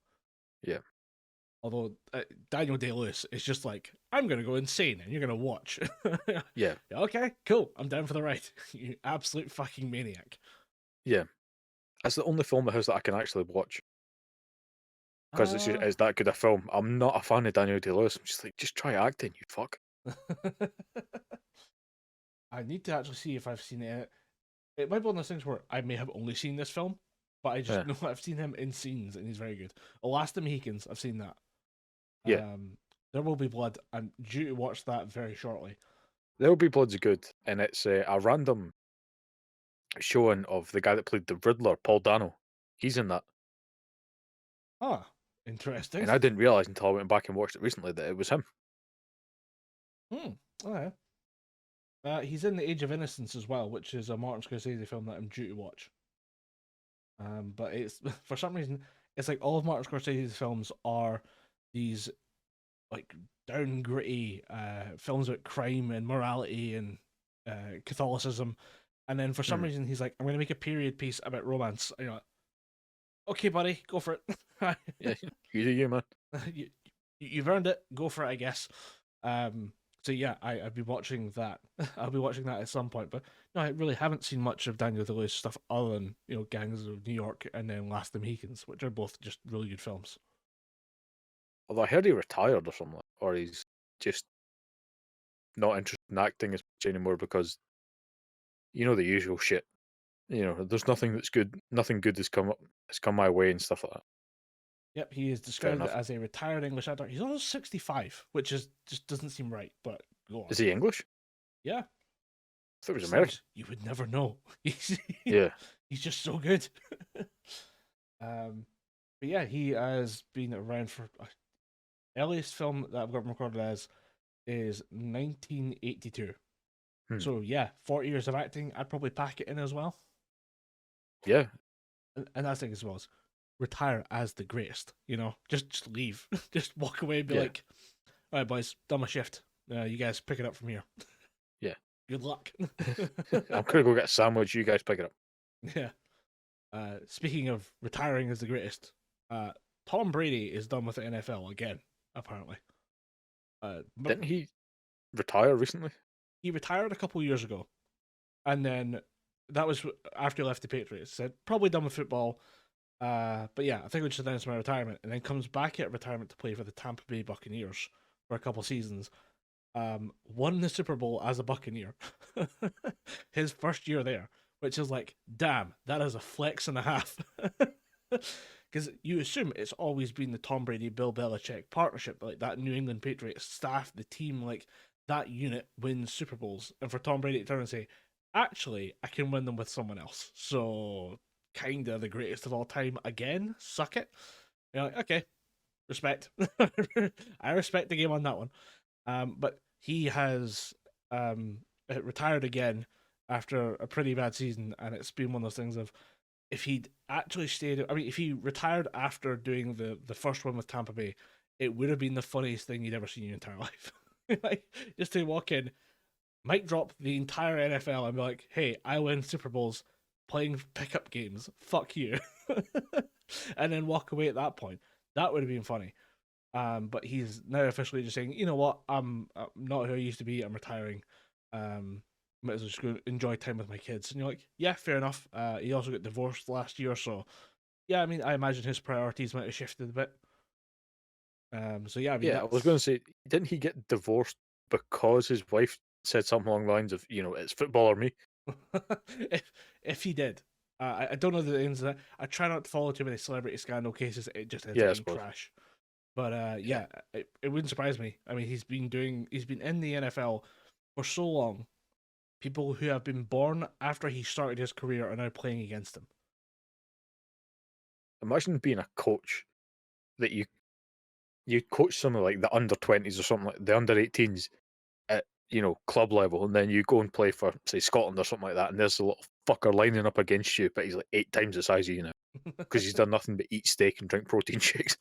Yeah. Although Daniel Day-Lewis is just like, I'm gonna go insane, and you're gonna watch. Yeah. Okay, cool. I'm down for the ride. You absolute fucking maniac. Yeah. That's the only film of his that I can actually watch. Because it's that good a film. I'm not a fan of Daniel Day-Lewis. I'm just like, just try acting, you fuck. I need to actually see if I've seen it. It might be one of those things where I may have only seen this film, but I just know I've seen him in scenes, and he's very good. Last of the Mohicans, I've seen that. Yeah. There Will Be Blood. I'm due to watch that very shortly. There Will Be Blood's good, and it's a random showing of the guy that played the Riddler, Paul Dano. He's in that. Ah, interesting. And I didn't realise until I went back and watched it recently that it was him. Oh, yeah. He's in The Age of Innocence as well, which is a Martin Scorsese film that I'm due to watch. But it's for some reason it's like all of Martin Scorsese's films are these like down gritty films about crime and morality and Catholicism, and then for some reason he's like, I'm going to make a period piece about romance. And you're like, okay, buddy, go for it. Yeah, you do you, man. You've earned it. Go for it, I guess. So yeah, I'll be watching that. I'll be watching that at some point. But no, I really haven't seen much of Daniel Day-Lewis stuff other than Gangs of New York and then Last of the Mohicans, which are both just really good films. Although I heard he retired or something, or he's just not interested in acting as much anymore because the usual shit. There's nothing that's good. Nothing good has come my way and stuff like that. Yep, he is described as a retired English actor. He's almost 65, which just doesn't seem right. But go on. Is he English? Yeah. I thought he was American. You would never know. Yeah. He's just so good. But yeah, he has been around for earliest film that I've got recorded as is 1982. So yeah, 40 years of acting. I'd probably pack it in as well. Yeah. And that's the thing as well is retire as the greatest. Just leave. Just walk away and be like, all right, boys, done my shift. You guys pick it up from here. Yeah. Good luck. I'm gonna go get a sandwich. You guys pick it up. Yeah. Speaking of retiring as the greatest, Tom Brady is done with the NFL again, apparently. But Didn't he retire recently? he retired a couple years ago, and then that was after he left the Patriots. Said probably done with football. But yeah, I think we just announced my retirement, and then comes back at retirement to play for the Tampa Bay Buccaneers for a couple seasons. Won the Super Bowl as a Buccaneer, his first year there, which is like, damn, that is a flex and a half. Because you assume it's always been the Tom Brady, Bill Belichick partnership, like that New England Patriots staff, the team, like that unit wins Super Bowls, and for Tom Brady to turn and say, actually, I can win them with someone else, so kinda the greatest of all time again. Suck it. You're like, okay, respect. I respect the game on that one. But he has retired again after a pretty bad season, and it's been one of those things of if he'd actually stayed. I mean, if he retired after doing the first one with Tampa Bay, it would have been the funniest thing you'd ever seen in your entire life. Like just to walk in, mic drop the entire NFL, and be like, "Hey, I win Super Bowls playing pickup games. Fuck you," and then walk away at that point. That would have been funny. But he's now officially just saying, you know what, I'm not who I used to be. I'm retiring. Might as well just go enjoy time with my kids. And you're like, yeah, fair enough. He also got divorced last year, so yeah, I mean, I imagine his priorities might have shifted a bit. So yeah, I mean, Yeah, I was going to say, didn't he get divorced because his wife said something along the lines of, it's football or me? if he did, I don't know the ins of that. I try not to follow too many celebrity scandal cases. It just ends Yeah, I up being suppose. trash. But yeah, it wouldn't surprise me. I mean, he's been in the NFL for so long. People who have been born after he started his career are now playing against him. Imagine being a coach that you coach some of like the under-20s or something like the under-18s at club level, and then you go and play for say Scotland or something like that, and there's a little fucker lining up against you, but he's like 8 times the size of you now because he's done nothing but eat steak and drink protein shakes.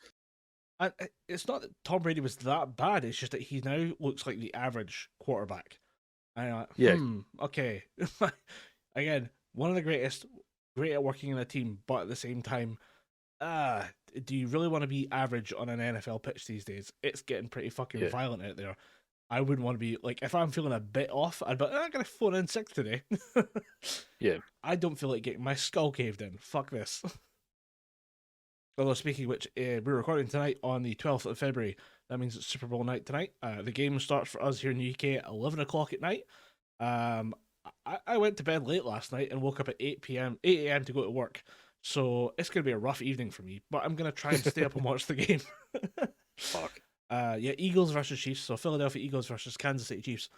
And it's not that Tom Brady was that bad. It's just that he now looks like the average quarterback. And I'm like, Yeah, okay. Again, one of the greatest, great at working in a team, but at the same time, do you really want to be average on an NFL pitch these days? It's getting pretty fucking yeah, violent out there. I wouldn't want to be like, if I'm feeling a bit off, I'd be like, I'm gonna phone in sick today. yeah. I don't feel like getting my skull caved in. Fuck this. Although, speaking of which, we're recording tonight on the 12th of February. That means it's Super Bowl night tonight. The game starts for us here in the UK at 11 o'clock at night. Um, I went to bed late last night and woke up at 8 a.m. to go to work. So it's going to be a rough evening for me, but I'm going to try and stay up and watch the game. Fuck. Yeah, Eagles versus Chiefs. So Philadelphia Eagles versus Kansas City Chiefs.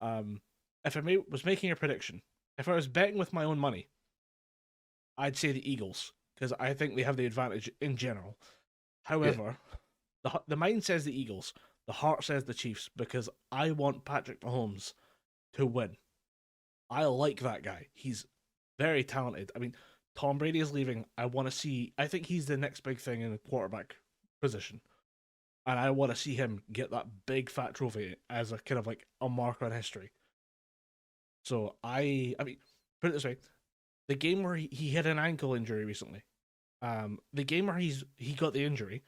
If I was making a prediction, if I was betting with my own money, I'd say the Eagles because I think they have the advantage in general. However, the mind says the Eagles, the heart says the Chiefs because I want Patrick Mahomes to win. I like that guy. He's very talented. I mean, Tom Brady is leaving. I want to see. I think he's the next big thing in the quarterback position, and I want to see him get that big fat trophy as a kind of like a marker on history. So I mean, put it this way: the game where he had an ankle injury recently, the game where he got the injury,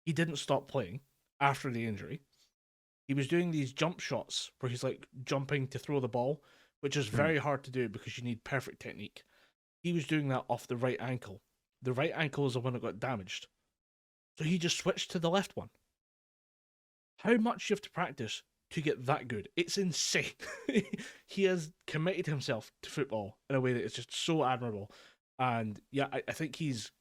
he didn't stop playing after the injury. He was doing these jump shots where he's like jumping to throw the ball, which is Mhm. very hard to do because you need perfect technique. He was doing that off the right ankle. The right ankle is the one that got damaged. So he just switched to the left one. How much you have to practice to get that good? It's insane. He has committed himself to football in a way that is just so admirable. And yeah, I think he's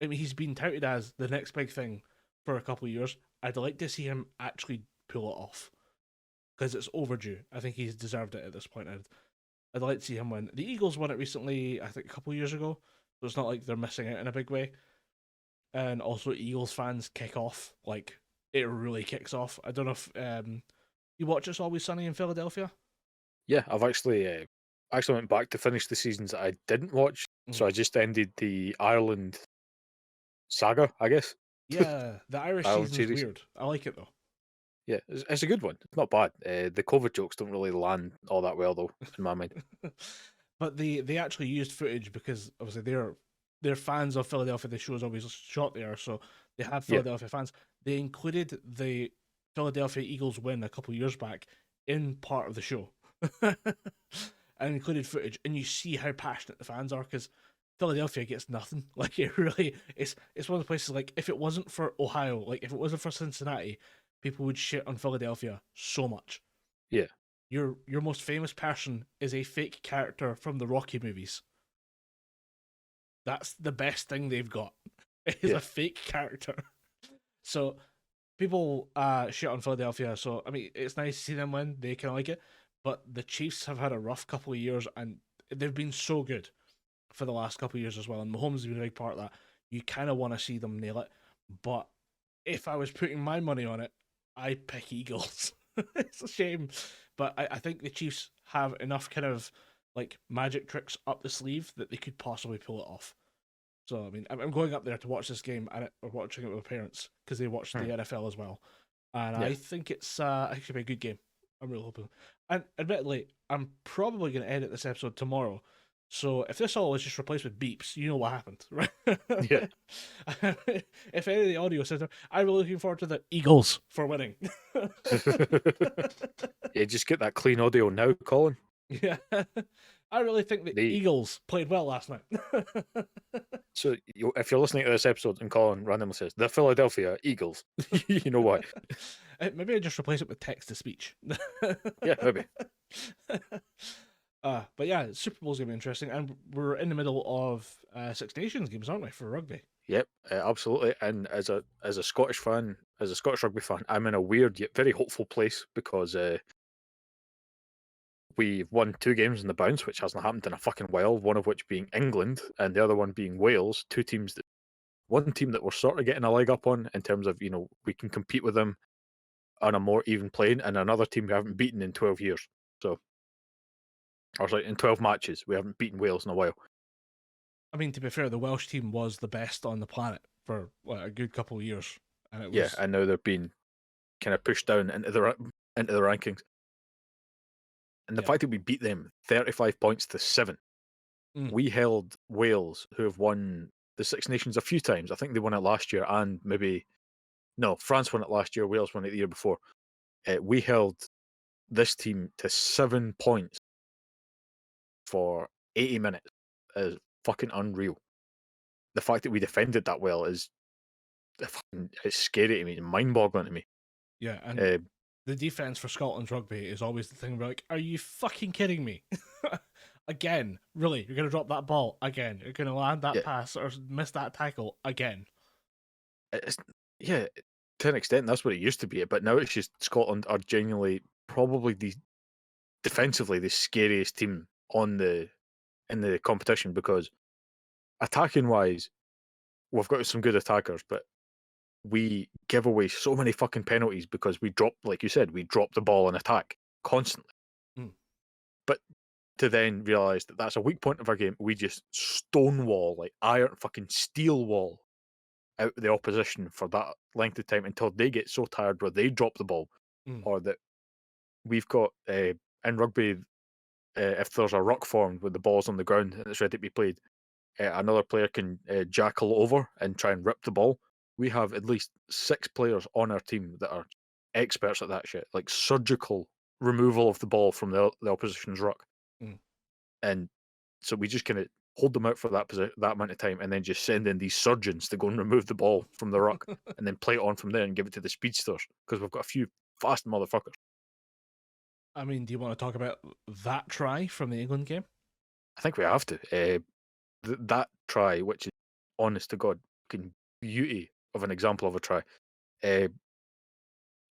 been touted as the next big thing for a couple of years. I'd like to see him actually pull it off because it's overdue. I think he's deserved it at this point. I'd like to see him win. The Eagles won it recently, I think a couple of years ago, so it's not like they're missing out in a big way. And also, Eagles fans kick off like it really kicks off. I don't know if you watch It's Always Sunny in Philadelphia. Yeah, I've actually went back to finish the seasons that I didn't watch, so I just ended the Ireland saga, I guess. Yeah, the Irish Ireland season's series. weird. I like it though. Yeah, it's a good one. It's not bad. The COVID jokes don't really land all that well though, in my mind. but they actually used footage because obviously they're fans of Philadelphia. The show's always shot there, so they have Yeah. Philadelphia fans. They included the Philadelphia Eagles win a couple years back in part of the show, and included footage, and you see how passionate the fans are because Philadelphia gets nothing. Like it really, it's one of the places. Like if it wasn't for Ohio, like if it wasn't for Cincinnati, people would shit on Philadelphia so much. Yeah. Your most famous person is a fake character from the Rocky movies. That's the best thing they've got. It is Yeah. a fake character. So people shit on Philadelphia. So I mean, it's nice to see them win. They kind of like it, but the Chiefs have had a rough couple of years, and they've been so good for the last couple of years as well. And Mahomes has been a big part of that. You kind of want to see them nail it, but if I was putting my money on it, I'd pick Eagles. It's a shame, but I think the Chiefs have enough kind of like magic tricks up the sleeve that they could possibly pull it off. So I mean, I'm going up there to watch this game and or watching it with my parents because they watch the NFL as well, and Yeah. I think it's actually be a good game. I'm really hoping. And admittedly, I'm probably going to edit this episode tomorrow. So if this all is just replaced with beeps, you know what happened, right? Yeah. If any of the audio says, I'm really looking forward to the Eagles for winning. Yeah, just get that clean audio now, Colin. Yeah. I really think the Eagles played well last night. So if you're listening to this episode and Colin randomly says, the Philadelphia Eagles, you know why. Maybe I just replace it with text to speech. Yeah, maybe. But yeah, Super Bowl's going to be interesting. And we're in the middle of Six Nations games, aren't we, for rugby? Yep, absolutely. And as a Scottish fan, as a Scottish rugby fan, I'm in a weird yet very hopeful place because we've won 2 games in the bounce, which hasn't happened in a fucking while, one of which being England and the other one being Wales. One team that we're sort of getting a leg up on in terms of, we can compete with them on a more even plane, and another team we haven't beaten in 12 years. In 12 matches, we haven't beaten Wales in a while. I mean, to be fair, the Welsh team was the best on the planet for a good couple of years. And it was... Yeah, and now they're being kind of pushed down into the rankings. And the fact that we beat them 35 points to 7, we held Wales, who have won the Six Nations a few times. I think they won it last year, and France won it last year, Wales won it the year before. We held this team to 7 points for 80 minutes is fucking unreal. The fact that we defended that well it's scary to me, it's mind-boggling to me. Yeah, and the defense for Scotland's rugby is always the thing. We're like, are you fucking kidding me? Again, really? You're going to drop that ball again? You're going to land that pass or miss that tackle again? To an extent, that's what it used to be. But now it's just Scotland are genuinely probably defensively the scariest team in the competition, because attacking wise, we've got some good attackers, but we give away so many fucking penalties because we drop, like you said, we drop the ball in attack constantly. But to then realise that that's a weak point of our game, we just stonewall, like iron fucking steel wall out the opposition for that length of time until they get so tired where they drop the ball. Or that we've got in rugby, if there's a ruck formed with the balls on the ground and it's ready to be played, another player can jackal over and try and rip the ball. We have at least 6 players on our team that are experts at that shit, like surgical removal of the ball from the opposition's ruck. And so we just kind of hold them out for that amount of time, and then just send in these surgeons to go and remove the ball from the ruck, and then play it on from there and give it to the speedsters, because we've got a few fast motherfuckers. I mean, do you want to talk about that try from the England game? I think we have to. That try, which is honest to God, fucking beauty of an example of a try.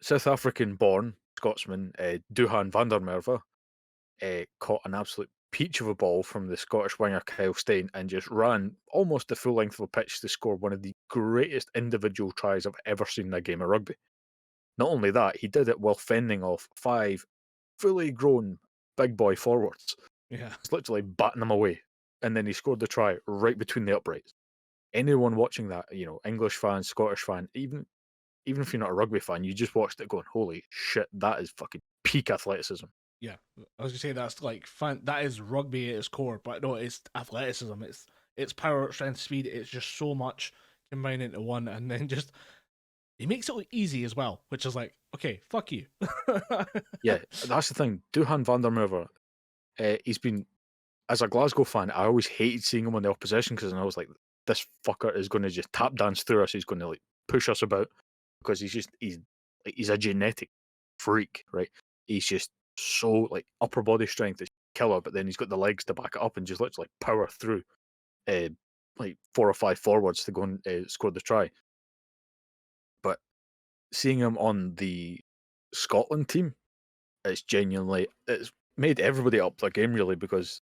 South African-born Scotsman Duhan van der Merwe caught an absolute peach of a ball from the Scottish winger Kyle Steyn and just ran almost the full length of a pitch to score one of the greatest individual tries I've ever seen in a game of rugby. Not only that, he did it while fending off 5 fully grown big boy forwards. Yeah. It's literally batting them away. And then he scored the try right between the uprights. Anyone watching that, English fan, Scottish fan, even if you're not a rugby fan, you just watched it going, holy shit, that is fucking peak athleticism. Yeah, I was gonna say that's like fun. That is rugby at its core, but no, it's athleticism. It's power, strength, speed. It's just so much combined into one, and then just he makes it look easy as well, which is like, okay, fuck you. Yeah, that's the thing. Duhan van der Merwe, he's been, as a Glasgow fan, I always hated seeing him on the opposition because I was like, this fucker is going to just tap dance through us. He's going to like push us about because he's a genetic freak, right? He's just so like upper body strength is killer, but then he's got the legs to back it up and just literally power through like 4 or 5 forwards to go and score the try. But seeing him on the Scotland team, it's made everybody up their game really because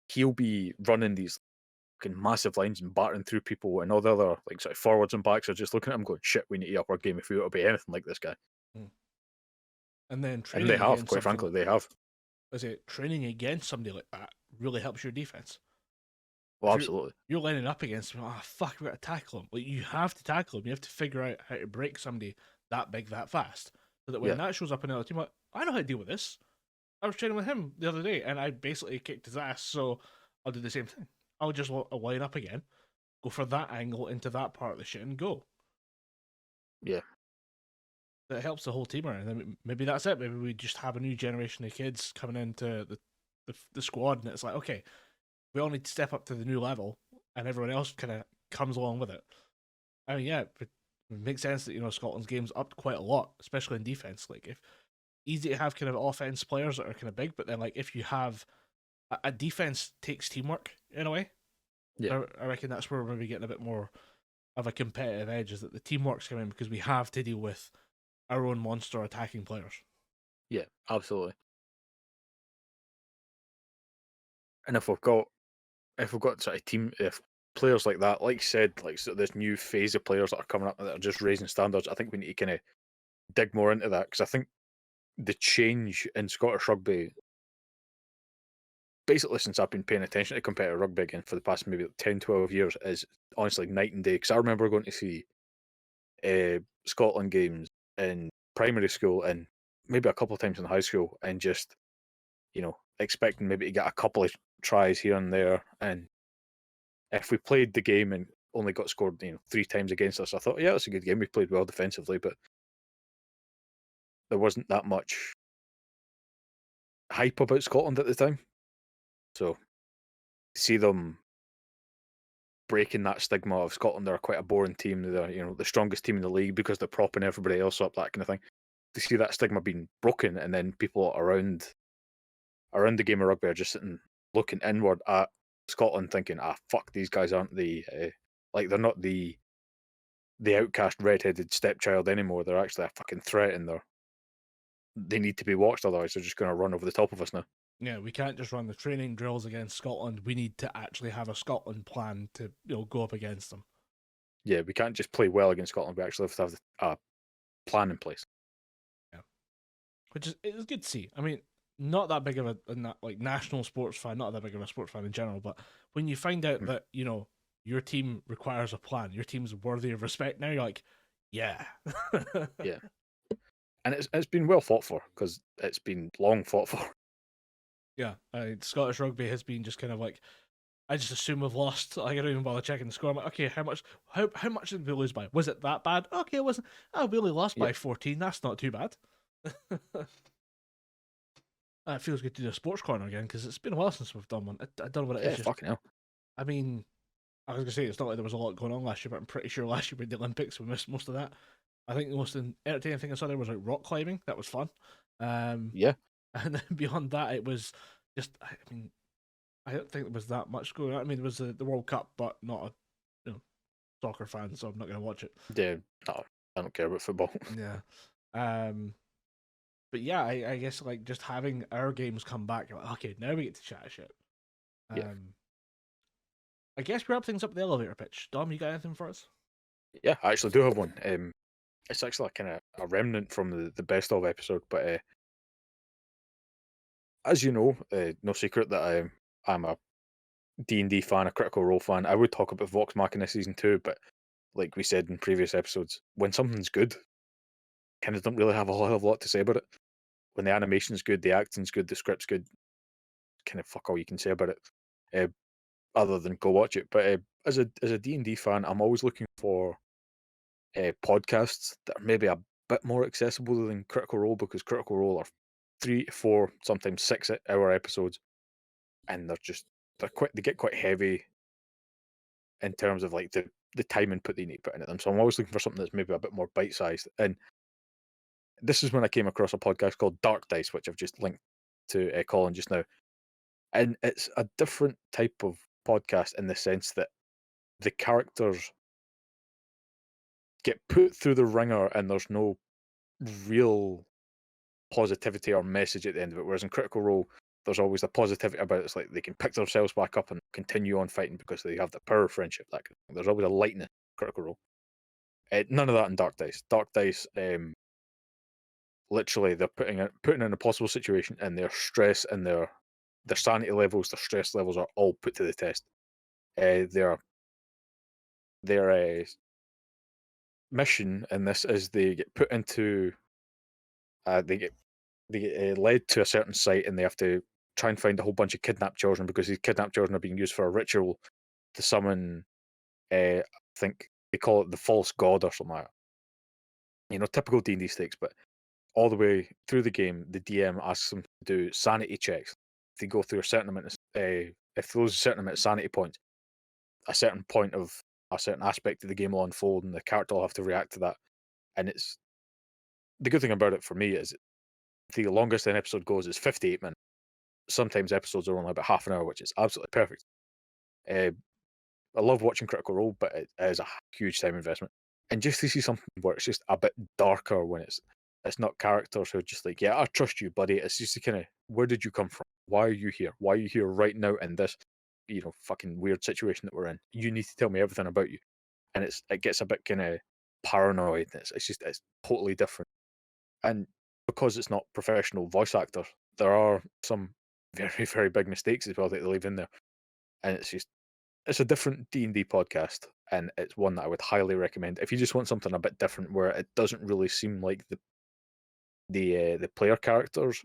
he'll be running these fucking massive lines and battering through people, and all the other like sort of forwards and backs are just looking at him going, "Shit, we need to up our game if we want to be anything like this guy." And then And they training have, against quite something, frankly, they have. is it training against somebody like that really helps your defense. Well, If absolutely. you're lining up against him, fuck, we got to tackle him. Like you have to tackle him. You have to figure out how to break somebody that big that fast, so that when Yeah. that shows up in another team, like, I know how to deal with this. I was training with him the other day, and I basically kicked his ass. So I'll do the same thing. I'll just line up again, go for that angle into that part of the shit, and go. Yeah. That helps the whole team, and then maybe that's it. Maybe we just have a new generation of kids coming into the squad, and it's like, okay, we all need to step up to the new level, and everyone else kind of comes along with it. I mean, yeah, it makes sense that Scotland's game's upped quite a lot, especially in defense. Like, if easy to have kind of offense players that are kind of big, but then like if you have a defense takes teamwork in a way. Yeah. I reckon that's where we're maybe getting a bit more of a competitive edge, is that the teamwork's coming because we have to deal with our own monster attacking players. Yeah, absolutely. And if we've got sort of team, if players like that, like you said, like sort of this new phase of players that are coming up that are just raising standards, I think we need to kind of dig more into that because I think the change in Scottish rugby, basically since I've been paying attention to competitive rugby again for the past maybe 10, 12 years, is honestly night and day. Because I remember going to see Scotland games in primary school and maybe a couple of times in high school, and just expecting maybe to get a couple of tries here and there. And if we played the game and only got scored 3 times against us, I thought, yeah, that's a good game. We played well defensively, but there wasn't that much hype about Scotland at the time. So to see them breaking that stigma of Scotland, they're quite a boring team, they're the strongest team in the league because they're propping everybody else up, that kind of thing. To see that stigma being broken, and then people around the game of rugby are just sitting looking inward at Scotland, thinking, fuck, these guys aren't they're not the outcast red-headed stepchild anymore. They're actually a fucking threat, and they need to be watched. Otherwise, they're just going to run over the top of us now. Yeah, we can't just run the training drills against Scotland. We need to actually have a Scotland plan to go up against them. Yeah, we can't just play well against Scotland. We actually have to have a plan in place. Yeah, which it's good to see. I mean, not that big of a like national sports fan, not that big of a sports fan in general, but when you find out that your team requires a plan, your team's worthy of respect now, you're like, yeah. Yeah. And it's been well fought for, because it's been long fought for. Yeah, Scottish rugby has been just kind of like, I just assume we've lost. Like, I don't even bother checking the score. I'm like, okay, how much did we lose by? Was it that bad? Okay, it wasn't. Oh, we only lost by 14. That's not too bad. It feels good to do a sports corner again, because it's been a while since we've done one. I don't know what it is. Yeah, fucking hell. I mean, I was gonna say it's not like there was a lot going on last year, but I'm pretty sure last year with the Olympics we missed most of that. I think the most entertaining thing I saw there was like rock climbing. That was fun. Yeah. And then beyond that, it was just, I mean, I don't think there was that much going on. I mean, there was the World Cup, but not a soccer fan, so I'm not going to watch it. Yeah, no, I don't care about football. Yeah. But yeah, I guess like just having our games come back, like, okay, now we get to chat shit. Yeah. I guess we wrap things up at the elevator pitch. Dom, you got anything for us? Yeah, I actually do have one. It's actually kind of a remnant from the best of episode, but as you know, no secret that I'm a D&D fan, a Critical Role fan. I would talk about Vox Machina Season 2, but like we said in previous episodes, when something's good, kind of don't really have a whole hell of a lot to say about it. when the animation's good, the acting's good, the script's good, kind of fuck all you can say about it, other than go watch it. But as a D&D fan, I'm always looking for podcasts that are maybe a bit more accessible than Critical Role, because Critical Role are 3, 4, sometimes 6 hour episodes, and they get quite heavy in terms of like the time input they need to put into them. So I'm always looking for something that's maybe a bit more bite sized. And this is when I came across a podcast called Dark Dice, which I've just linked to Colin just now. And it's a different type of podcast in the sense that the characters get put through the ringer and there's no real positivity or message at the end of it. Whereas in Critical Role, there's always a positivity about it. It's like they can pick themselves back up and continue on fighting because they have the power of friendship. There's always a lightness in Critical Role. None of that in Dark Dice. Dark Dice, literally, they're putting in a possible situation, and their stress and their sanity levels, their stress levels are all put to the test. Their mission in this is they get put into they get led to a certain site, and they have to try and find a whole bunch of kidnapped children, because these kidnapped children are being used for a ritual to summon. I think they call it the false god or something like that. Typical D&D stakes, but all the way through the game, the DM asks them to do sanity checks. If they go through a certain amount of, if they lose a certain amount of sanity points, a certain point of a certain aspect of the game will unfold, and the character will have to react to that. And it's the good thing about it for me is the longest an episode goes is 58 minutes. Sometimes episodes are only about half an hour, which is absolutely perfect. I love watching Critical Role, but it is a huge time investment. And just to see something where it's just a bit darker, when it's not characters who are just like, yeah, I trust you, buddy. It's just the kind of, where did you come from? Why are you here? Why are you here right now in this, fucking weird situation that we're in? You need to tell me everything about you. And it gets a bit kind of paranoid. It's totally different. And because it's not professional voice actors, there are some very, very big mistakes as well that they leave in there. And it's a different D&D podcast, and it's one that I would highly recommend if you just want something a bit different, where it doesn't really seem like the player characters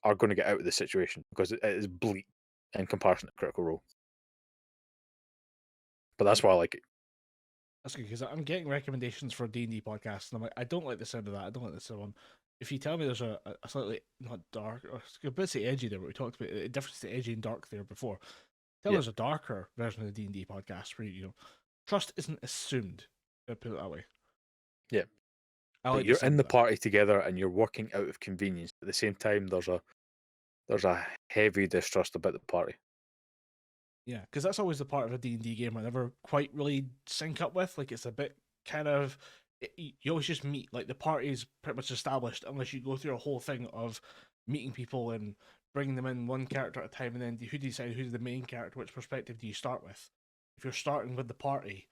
are going to get out of the situation, because it is bleak in comparison to Critical Role. But that's why I like it. That's good, because I'm getting recommendations for D&D podcasts, and I'm like, I don't like the sound of that. I don't like the sound one. If you tell me there's a slightly, not dark, or a bit say edgy there, but we talked about the difference to edgy and dark there before. Tell us a darker version of the D&D podcast where trust isn't assumed. Put it that way. Yeah, like you're in the party together and you're working out of convenience. At the same time, there's a heavy distrust about the party. Yeah, because that's always the part of a D&D game I never quite really sync up with. Like, it's a bit kind of, you always just meet, like, the party's pretty much established unless you go through a whole thing of meeting people and bringing them in one character at a time, and then who decide who's the main character, which perspective do you start with? If you're starting with the party,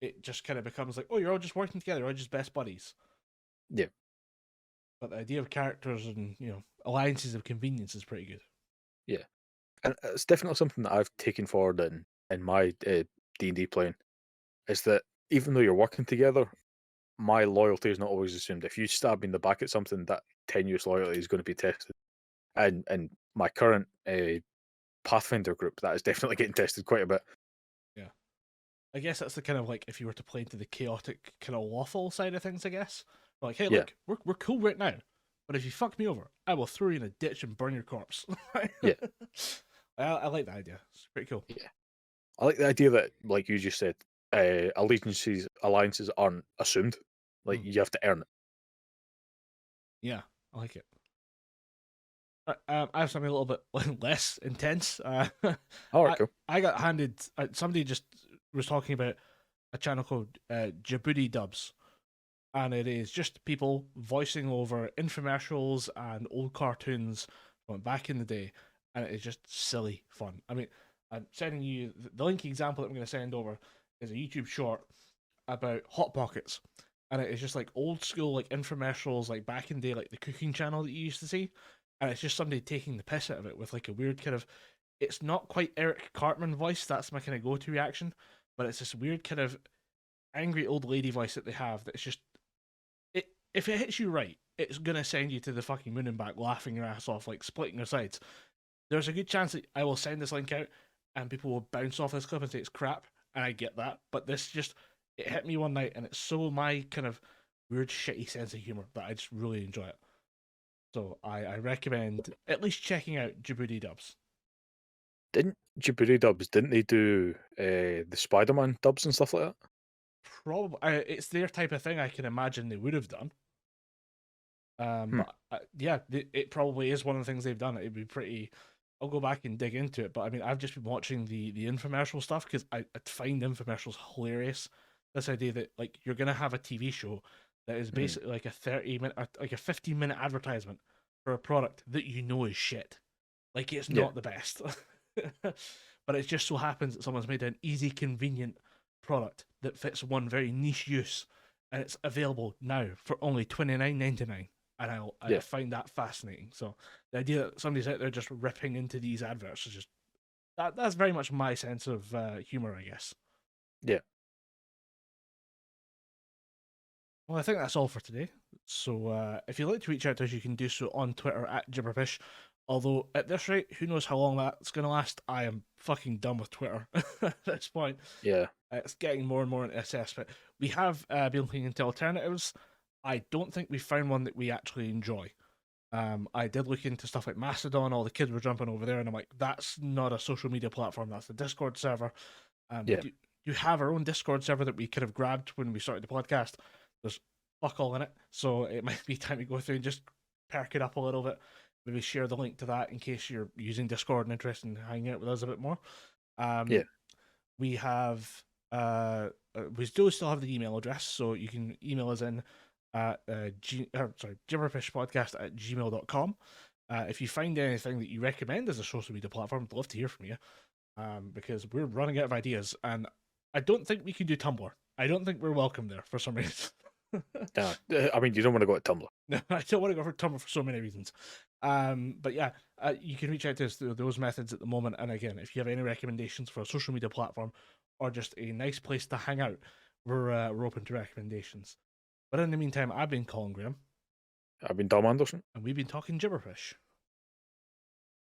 it just kind of becomes like, oh, you're all just working together, you're all just best buddies. Yeah. But the idea of characters and, alliances of convenience is pretty good. Yeah. And it's definitely something that I've taken forward in my D&D playing, is that even though you're working together, my loyalty is not always assumed. If you stab me in the back at something, that tenuous loyalty is going to be tested. And my current Pathfinder group, that is definitely getting tested quite a bit. Yeah. I guess that's the kind of, like, if you were to play into the chaotic kind of lawful side of things, I guess. Like, hey, look, we're cool right now, but if you fuck me over, I will throw you in a ditch and burn your corpse. Yeah. I like that idea. It's pretty cool. Yeah. I like the idea that, like you just said, alliances aren't assumed. Like, you have to earn it. Yeah, I like it. I have something a little bit less intense. All right, cool. I got handed. Somebody just was talking about a channel called Djibouti Dubs, and it is just people voicing over infomercials and old cartoons from back in the day, and it is just silly fun. I mean, I'm sending you the link example that I'm going to send over is a YouTube short about Hot Pockets, and it is just like old school like infomercials, like back in the day, like the cooking channel that you used to see, and it's just somebody taking the piss out of it with like a weird kind of, it's not quite Eric Cartman voice, that's my kind of go-to reaction, but it's this weird kind of angry old lady voice that they have that's just, if it hits you right, it's gonna send you to the fucking moon and back, laughing your ass off, like splitting your sides. There's a good chance that I will send this link out, and people will bounce off this clip and say it's crap, and I get that. But this just it hit me one night, and it's so my kind of weird, shitty sense of humor that I just really enjoy it. So I recommend at least checking out Djibouti dubs. Didn't Djibouti dubs? Didn't they do the Spider-Man dubs and stuff like that? Probably it's their type of thing. I can imagine they would have done. But yeah, it probably is one of the things they've done. It'd be pretty. I'll go back and dig into it. But I mean, I've just been watching the infomercial stuff because I find infomercials hilarious. This idea that like you're gonna have a TV show that is basically like a 30-minute, like a 15-minute advertisement for a product that you know is shit. Like it's not the best, but it just so happens that someone's made an easy, convenient product that fits one very niche use, and it's available now for only $29.99. And I find that fascinating. So the idea that somebody's out there just ripping into these adverts is just that's very much my sense of humor, I guess. Yeah. Well, I think that's all for today. So if you'd like to reach out to us, you can do so on Twitter at Gibberpish. Although at this rate, who knows how long that's going to last? I am fucking done with Twitter at this point. Yeah. It's getting more and more into SS, but we have been looking into alternatives. I don't think we found one that we actually enjoy. I did look into stuff like Mastodon. All the kids were jumping over there, and I'm like, that's not a social media platform. That's the Discord server. You have our own Discord server that we could have grabbed when we started the podcast. There's fuck all in it, so it might be time to go through and just perk it up a little bit. Maybe share the link to that in case you're using Discord and interested in hanging out with us a bit more. We have we do still have the email address, so you can email us in at gibberpishpodcast@gmail.com. If you find anything that you recommend as a social media platform, I'd love to hear from you, because we're running out of ideas, and I don't think we can do Tumblr. I don't think we're welcome there for some reason. No, I mean, you don't want to go to Tumblr. No, I don't want to go for Tumblr for so many reasons. But yeah, you can reach out to us through those methods at the moment. And again, if you have any recommendations for a social media platform or just a nice place to hang out, we're open to recommendations. But in the meantime, I've been Colin Graham. I've been Dom Anderson. And we've been talking Gibberpish.